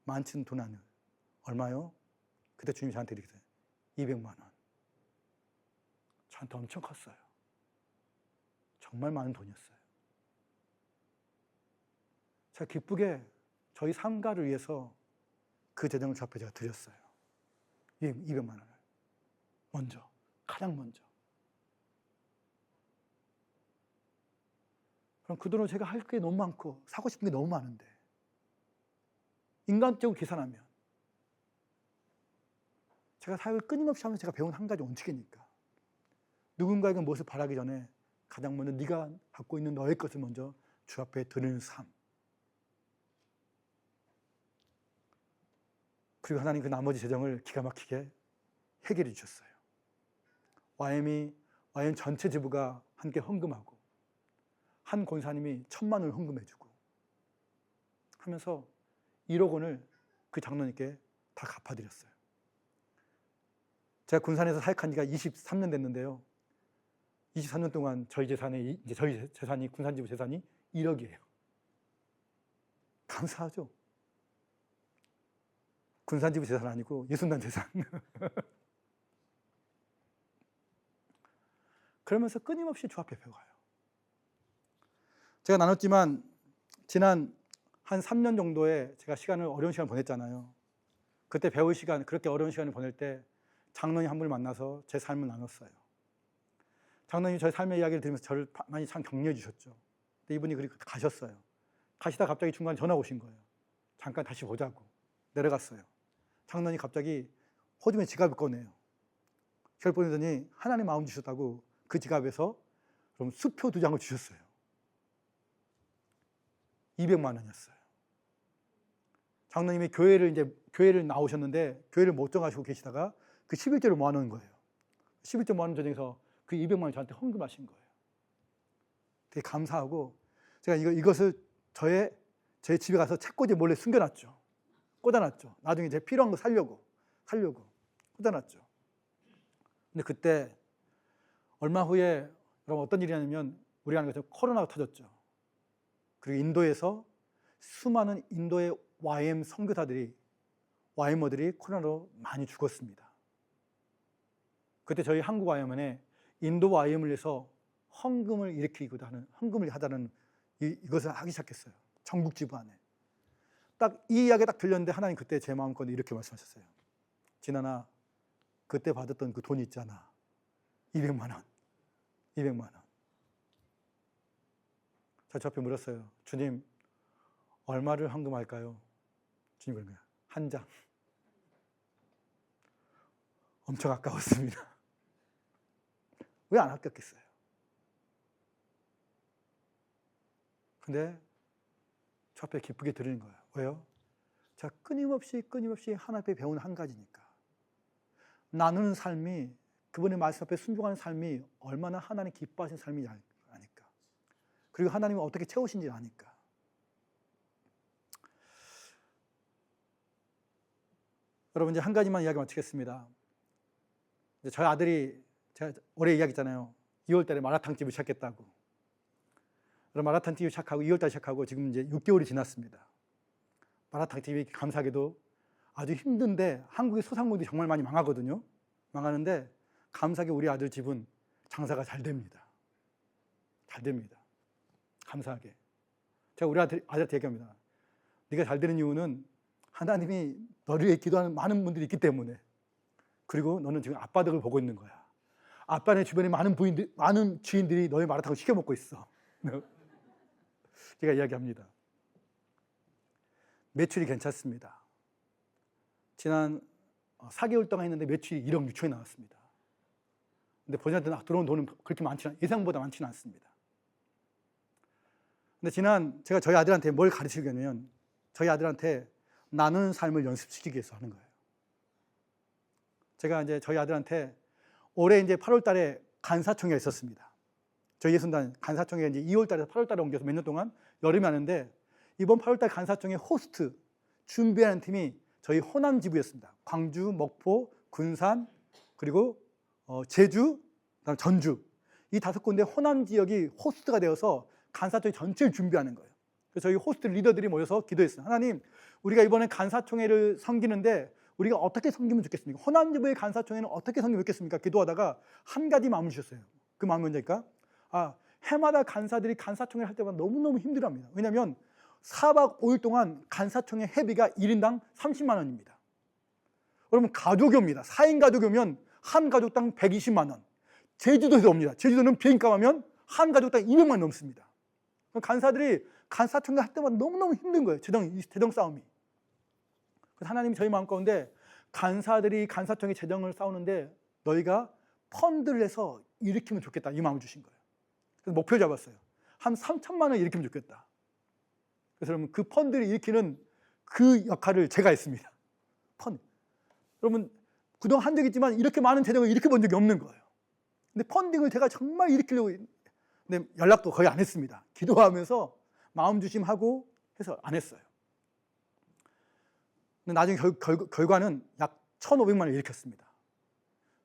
많지는 돈 아니에요. 얼마요? 그때 주님이 저한테 이렇게 200만 원. 저한테 엄청 컸어요. 정말 많은 돈이었어요. 제가 기쁘게 저희 상가를 위해서 그 재정을 주 앞에 제가 드렸어요. 200만 원을. 가장 먼저. 그럼 그 돈으로 제가 할 게 너무 많고 사고 싶은 게 너무 많은데 인간적으로 계산하면 제가 사역을 끊임없이 하면서 제가 배운 한 가지 원칙이니까 누군가에게 무엇을 바라기 전에 가장 먼저 네가 갖고 있는 너의 것을 먼저 주 앞에 드리는 삶. 그리고 하나님 그 나머지 재정을 기가 막히게 해결해 주셨어요. YM 전체 지부가 함께 헌금하고 한 권사님이 1,000만 원을 헌금해주고 하면서 1억 원을 그 장로님께 다 갚아드렸어요. 제가 군산에서 사역한 지가 23년 됐는데요. 23년 동안 저희 재산이 군산지부 재산이 1억이에요. 감사하죠. 군산지부 재산 아니고 예순단 재산. 그러면서 끊임없이 주 앞에 배워가요. 제가 나눴지만 지난 한 3년 정도에 제가 어려운 시간을 보냈잖아요. 그때 배울 시간, 그렇게 어려운 시간을 보낼 때 장로님 한 분을 만나서 제 삶을 나눴어요. 장로님이 저의 삶의 이야기를 들으면서 저를 많이 참 격려해 주셨죠. 근데 이분이 그리고 가셨어요. 가시다 갑자기 중간에 전화가 오신 거예요. 잠깐 다시 보자고. 내려갔어요. 장로님이 갑자기 호주머니 지갑을 꺼내요. 저를 보내더니 하나님 마음 주셨다고 그 지갑에서 그럼 수표 2장을 주셨어요. 200만 원이었어요. 장로님이 교회를 나오셨는데 교회를 못 정하시고 계시다가 그 11조를 모아놓은 거예요. 11조 모아놓은 전에서 그 200만 원 저한테 헌금하신 거예요. 되게 감사하고 제가 이것을 제 집에 가서 책꽂이에 몰래 숨겨놨죠. 꽂아놨죠. 나중에 제 필요한 거 살려고 꽂아놨죠. 근데 그때 얼마 후에 여러분 어떤 일이냐면 우리가 아는 것처럼 코로나가 터졌죠. 그리고 인도에서 수많은 인도의 YM 선교사들이 YM어들이 코로나로 많이 죽었습니다. 그때 저희 한국 YM에 인도 YM을 위해서 헌금을 일으키기도 하는 헌금을 하다는 이것을 하기 시작했어요. 전국 지부 안에. 딱 이 이야기 딱 들렸는데 하나님 그때 제 마음껏 이렇게 말씀하셨어요. 진아나 그때 받았던 그 돈 있잖아. 200만 원. 저 앞에 물었어요. 주님 얼마를 헌금할까요? 주님 그런 거야. 한 장. 엄청 아까웠습니다. 왜 안 아꼈겠어요? 근데 저 앞에 기쁘게 드리는 거예요. 왜요? 제가 끊임없이 하나님 앞에 배운 한 가지니까. 나누는 삶이 그분의 말씀 앞에 순종하는 삶이 얼마나 하나님 기뻐하시는 삶인지 아니까. 그리고 하나님은 어떻게 채우신지 아니까. 여러분 이제 한 가지만 이야기 마치겠습니다. 이제 저희 아들이 제가 올해 이야기했잖아요. 2월 달에 마라탕집을 시작했다고. 그럼 마라탕집을 시작하고 2월 달에 시작하고 지금 이제 6개월이 지났습니다. 마라탕집이 감사하게도 아주 힘든데 한국의 소상공인들이 정말 많이 망하거든요. 망하는데 감사하게 우리 아들 집은 장사가 잘 됩니다. 감사하게. 제가 우리 아들한테 얘기합니다. 네가 잘 되는 이유는 하나님이 너를 위해 기도하는 많은 분들이 있기 때문에. 그리고 너는 지금 아빠 덕을 보고 있는 거야. 아빠네 주변에 많은 주인들이 너의 마라탕을 시켜 먹고 있어. 제가 이야기합니다. 매출이 괜찮습니다. 지난 4개월 동안 했는데 매출이 1억 6천이 나왔습니다. 근데 본인한테 들어온 돈은 그렇게 예상보다 많지는 않습니다. 근데 제가 저희 아들한테 뭘 가르치려면 저희 아들한테 나누는 삶을 연습시키기 위해서 하는 거예요. 제가 이제 저희 아들한테 올해 이제 8월 달에 간사총회가 있었습니다. 저희 예순단 간사총회가 이제 2월 달에서 8월 달에 옮겨서 몇 년 동안 여름에 하는데 이번 8월 달 간사총회 호스트 준비하는 팀이 저희 호남 지부였습니다. 광주, 목포, 군산, 그리고 제주, 그다음 전주 이 5군데 호남 지역이 호스트가 되어서 간사총회 전체를 준비하는 거예요. 그래서 저희 호스트 리더들이 모여서 기도했어요. 하나님, 우리가 이번에 간사총회를 섬기는데 우리가 어떻게 섬기면 좋겠습니까? 호남 지부의 간사총회는 어떻게 섬기면 좋겠습니까? 기도하다가 한 가지 마음을 주셨어요. 그 마음이 뭔지일까? 해마다 간사들이 간사총회를 할 때마다 너무너무 힘들어합니다. 왜냐하면 4박 5일 동안 간사총회 회비가 1인당 30만 원입니다. 여러분 가족이 옵니다. 4인 가족이 오면 한 가족당 120만 원. 제주도에서 옵니다. 제주도는 비행값 하면 한 가족당 200만 원 넘습니다. 간사들이 간사총회 할 때마다 너무너무 힘든 거예요. 재정 싸움이. 그래서 하나님이 저희 마음 가운데 간사들이 간사총회 재정을 싸우는데 너희가 펀드를 해서 일으키면 좋겠다 이 마음을 주신 거예요. 그래서 목표를 잡았어요. 한 3천만 원 일으키면 좋겠다. 그래서 여러분 그 펀드를 일으키는 그 역할을 제가 했습니다. 펀드. 여러분 그동안 한 적이 있지만 이렇게 많은 재정을 일으켜 본 적이 없는 거예요. 근데 펀딩을 제가 정말 일으키려고 근데 연락도 거의 안 했습니다. 기도하면서 마음 주심하고 해서 안 했어요. 근데 나중에 결과는 약 1,500만 원을 일으켰습니다.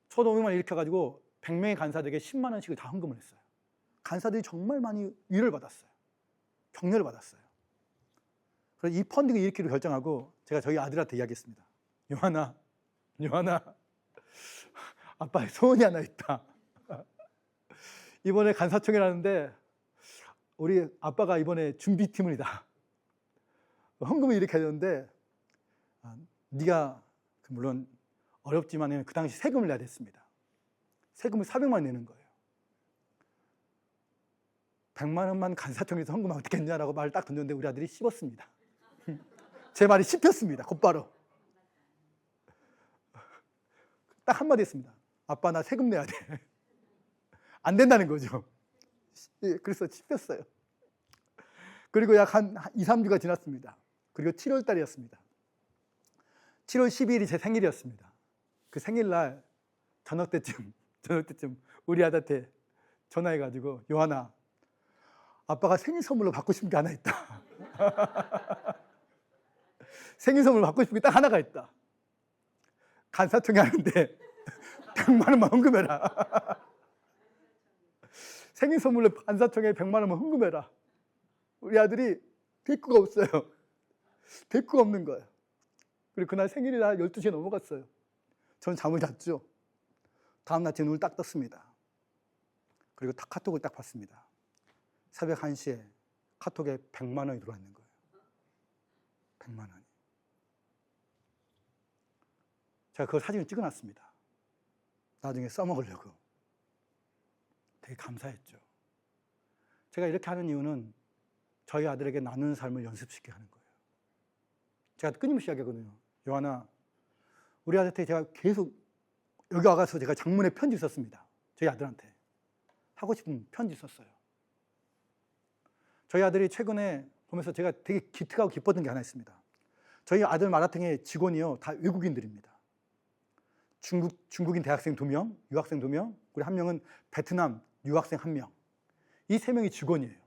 1,500만 원 일으켜가지고 100명의 간사들에게 10만 원씩을 다 헌금을 했어요. 간사들이 정말 많이 위로를 받았어요. 격려를 받았어요. 그래서 이 펀딩을 일으키기로 결정하고 제가 저희 아들한테 이야기했습니다. 요한아, 아빠의 소원이 하나 있다. 이번에 간사총회를 하는데 우리 아빠가 이번에 준비팀이다. 헌금을 일으켜야 되는데 네가 물론 어렵지만 그 당시 세금을 내야 됐습니다. 세금을 400만 원 내는 거예요. 100만 원만 간사총회에서 헌금하면 어떻게 했냐라고 말을 딱 던졌는데 우리 아들이 씹었습니다. 제 말이 씹혔습니다. 곧바로. 딱 한마디 했습니다. 아빠 나 세금 내야 돼. 안 된다는 거죠. 그래서 씹혔어요. 그리고 약 한 2, 3주가 지났습니다. 그리고 7월 달이었습니다. 7월 12일이 제 생일이었습니다. 그 생일날 저녁 때쯤 우리 아들한테 전화해가지고 요한아 아빠가 생일 선물로 받고 싶은 게 하나 있다. 생일 선물로 받고 싶은 게 딱 하나가 있다. 간사청에 하는데 100만 원만 헌금해라. 생일 선물로 간사청에 100만 원만 헌금해라. 우리 아들이 대꾸가 없어요. 대꾸가 없는 거예요. 그리고 그날 생일이라 12시에 넘어갔어요. 저는 잠을 잤죠. 다음날 제 눈을 딱 떴습니다. 그리고 딱 카톡을 딱 봤습니다. 새벽 1시에 카톡에 100만 원이 들어와 있는 거예요. 100만 원이. 제가 그 사진을 찍어놨습니다. 나중에 써먹으려고. 되게 감사했죠. 제가 이렇게 하는 이유는 저희 아들에게 나누는 삶을 연습시키게 하는 거예요. 제가 끊임없이 이야기하거든요. 요한아, 우리 아들한테 제가 계속 여기 와가서 제가 장문에 편지 썼습니다. 저희 아들한테. 하고 싶은 편지 썼어요. 저희 아들이 최근에 보면서 제가 되게 기특하고 기뻤던 게 하나 있습니다. 저희 아들 마라탕의 직원이요, 다 외국인들입니다. 중국인 대학생 2명, 유학생 2명, 그리고 한 명은 베트남 유학생 1명. 이 3명이 직원이에요.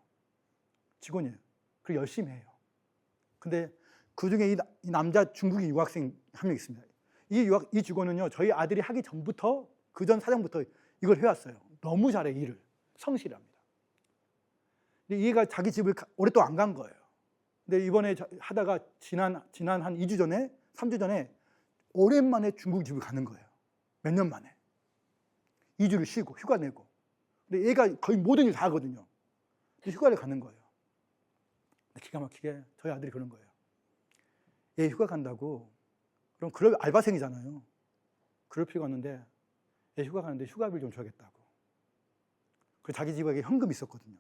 직원이에요. 그리고 열심히 해요. 근데 그 중에 이 남자 중국인 유학생 1명 있습니다. 이 직원은요, 저희 아들이 하기 전부터, 그 전 사장부터 이걸 해왔어요. 너무 잘해, 일을. 성실합니다. 근데 얘가 자기 집을 오랫동안 안 간 거예요. 근데 이번에 하다가 지난 한 2주 전에, 3주 전에 오랜만에 중국 집을 가는 거예요. 몇 년 만에. 2주를 쉬고, 휴가 내고. 근데 얘가 거의 모든 일 다 하거든요. 근데 휴가를 가는 거예요. 기가 막히게 저희 아들이 그런 거예요. 얘 휴가 간다고. 그럼 그럴 알바생이잖아요. 그럴 필요가 없는데 얘 휴가 가는데 휴가비를 좀 줘야겠다고. 그래서 자기 집에 현금이 있었거든요.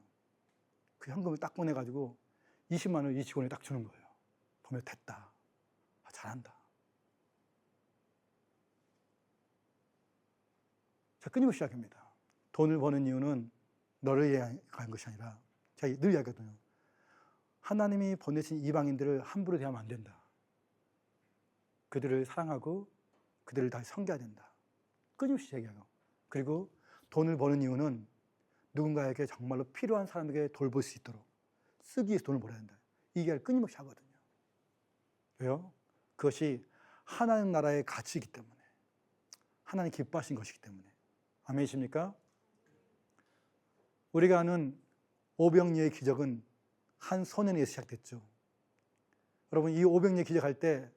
그 현금을 딱 꺼내가지고 20만 원을 이 직원이 딱 주는 거예요. 보면 됐다. 아, 잘한다. 자, 끊임없이 시작합니다. 돈을 버는 이유는 너를 위해 가는 것이 아니라, 제가 늘 이야기하거든요. 하나님이 보내신 이방인들을 함부로 대하면 안 된다. 그들을 사랑하고 그들을 다 섬겨야 된다. 끊임없이 얘기하고. 그리고 돈을 버는 이유는 누군가에게 정말로 필요한 사람에게 돌볼 수 있도록 쓰기 위해서 돈을 벌어야 된다. 이 얘기를 끊임없이 하거든요. 왜요? 그것이 하나님 나라의 가치이기 때문에, 하나님 기뻐하신 것이기 때문에. 아멘이십니까? 우리가 아는 오병이어의 기적은 한 소년에 의해서 시작됐죠. 여러분, 이 오병이어의 기적할 때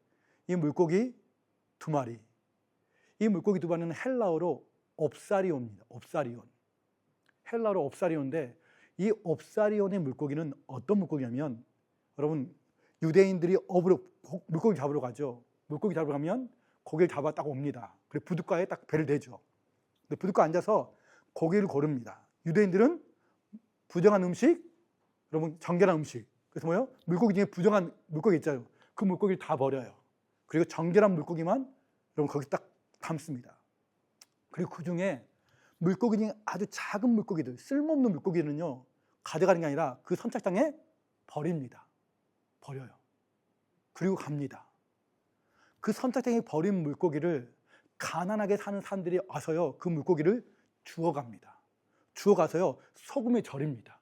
이 물고기 2마리, 이 물고기 2마리는 헬라어로 옵사리온입니다. 옵사리온. 헬라어로 옵사리온인데, 이 옵사리온의 물고기는 어떤 물고기냐면, 여러분, 유대인들이 물고기 잡으러 가죠. 물고기 잡으러 가면 고기를 잡아 딱 옵니다. 그리고 부둣가에 딱 배를 대죠. 근데 부둣가 앉아서 고기를 고릅니다. 유대인들은 부정한 음식, 여러분, 정결한 음식. 그래서 뭐예요? 물고기 중에 부정한 물고기 있잖아요. 그 물고기를 다 버려요. 그리고 정결한 물고기만 여러분 거기 딱 담습니다. 그리고 그 중에 물고기 중에 아주 작은 물고기들, 쓸모없는 물고기는요, 가져가는 게 아니라 그 선착장에 버립니다. 버려요. 그리고 갑니다. 그 선착장에 버린 물고기를 가난하게 사는 사람들이 와서요, 그 물고기를 주워갑니다. 주워가서요, 소금에 절입니다.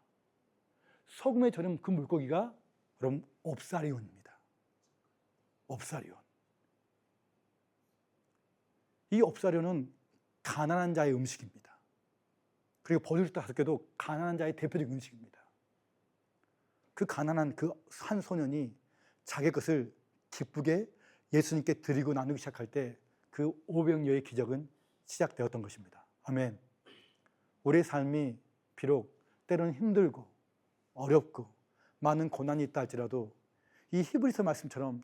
소금에 절인 그 물고기가 여러분 옵사리온입니다. 옵사리온. 이 옵사리온은 가난한 자의 음식입니다. 그리고 버릴 때 5개도 가난한 자의 대표적인 음식입니다. 그 가난한 그 한 소년이 자기 것을 기쁘게 예수님께 드리고 나누기 시작할 때 그 오병이어의 기적은 시작되었던 것입니다. 아멘. 우리의 삶이 비록 때로는 힘들고 어렵고 많은 고난이 있다 할지라도 이 히브리서 말씀처럼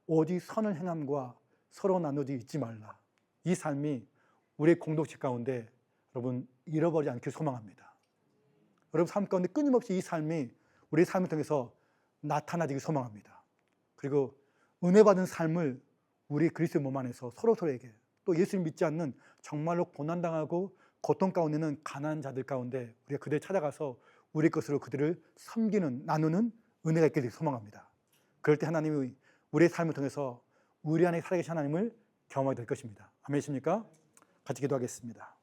오직 선을 행함과 서로 나누지 잊지 말라. 이 삶이 우리의 공동체 가운데 여러분 잃어버리지 않길 소망합니다. 여러분 삶 가운데 끊임없이 이 삶이 우리의 삶을 통해서 나타나지길 소망합니다. 그리고 은혜 받은 삶을 우리 그리스도의 몸 안에서 서로에게, 또 예수를 믿지 않는 정말로 고난당하고 고통 가운데 있는 가난한 자들 가운데 우리가 그들을 찾아가서 우리 것으로 그들을 섬기는, 나누는 은혜가 있길 소망합니다. 그럴 때 하나님이 우리의 삶을 통해서 우리 안에 살아계신 하나님을 경험하게 될 것입니다. 아멘이십니까? 같이 기도하겠습니다.